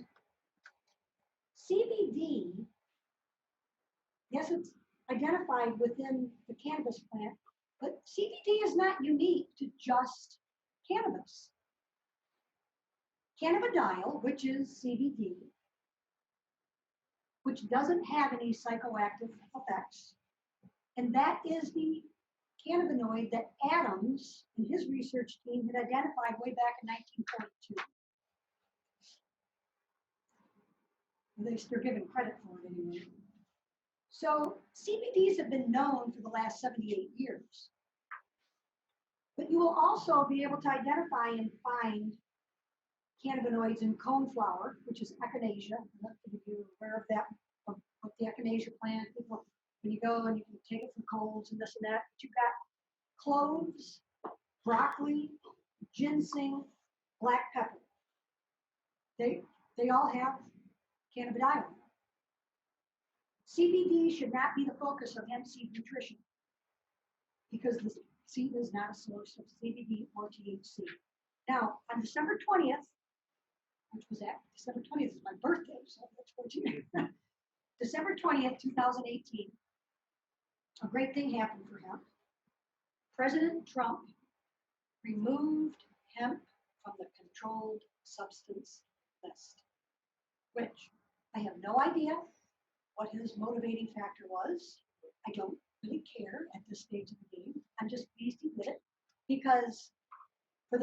CBD, yes, it's identified within the cannabis plant, but CBD is not unique to just cannabis. Cannabidiol, which is CBD, which doesn't have any psychoactive effects, and that is the cannabinoid that Adams and his research team had identified way back in 1942. At least they're given credit for it anyway. So CBDs have been known for the last 78 years. But you will also be able to identify and find cannabinoids in cone flower, which is echinacea. I'm not sure if you're aware of that, of the echinacea plant. People, when you go and you can take it for colds and this and that, but you've got cloves, broccoli, ginseng, black pepper. They all have cannabidiol. CBD should not be the focus of hemp seed nutrition because the seed is not a source of CBD or THC. Now, on December 20th, which was December 20th is my birthday, so that's 14. December 20th, 2018, a great thing happened for hemp. President Trump removed hemp from the controlled substance list, which I have no idea what his motivating factor was. I don't really care at this stage of the game. I'm just pleased he did it because for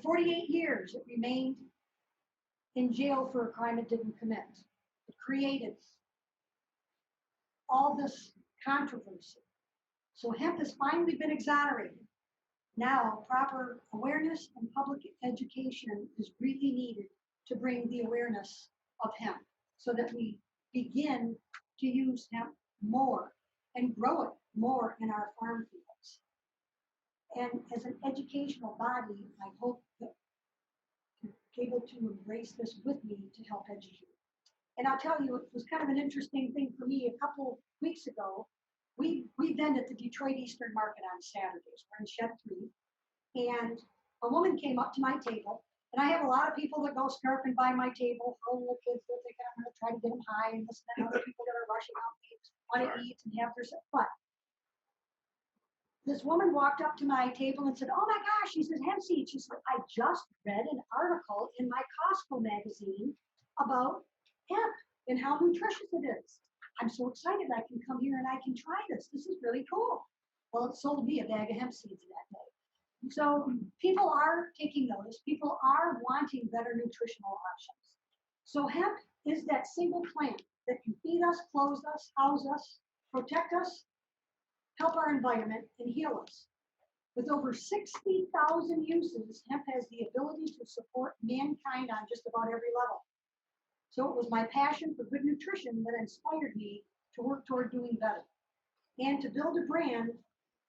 48 years, it remained in jail for a crime it didn't commit. It created all this controversy. So hemp has finally been exonerated. Now, proper awareness and public education is really needed to bring the awareness of hemp so that we begin to use hemp more and grow it more in our farm fields. And as an educational body, I hope that you're able to embrace this with me to help educate. And I'll tell you, it was kind of an interesting thing for me. A couple weeks ago, we vend at the Detroit Eastern Market on Saturdays. We're in Shed 3. And a woman came up to my table, and I have a lot of people that go snarfing by my table, little kids that think I'm going to try to get them high, and this and that, other people that are rushing out, want to eat and have their stuff. But this woman walked up to my table and said, "Oh my gosh," she says, "hemp seed." She said, "I just read an article in my Costco magazine about hemp and how nutritious it is. I'm so excited I can come here and I can try this. This is really cool." Well, it sold me a bag of hemp seeds that day. So people are taking notice. People are wanting better nutritional options. So hemp is that single plant that can feed us, clothe us, house us, protect us, help our environment, and heal us. With over 60,000 uses, hemp has the ability to support mankind on just about every level. So it was my passion for good nutrition that inspired me to work toward doing better and to build a brand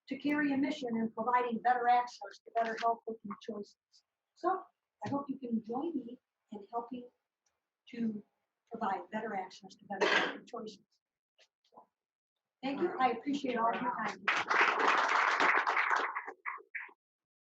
to carry a mission in providing better access to better health and choices. So I hope you can join me in helping to provide better access to better health and choices. Thank you. I appreciate all of your time.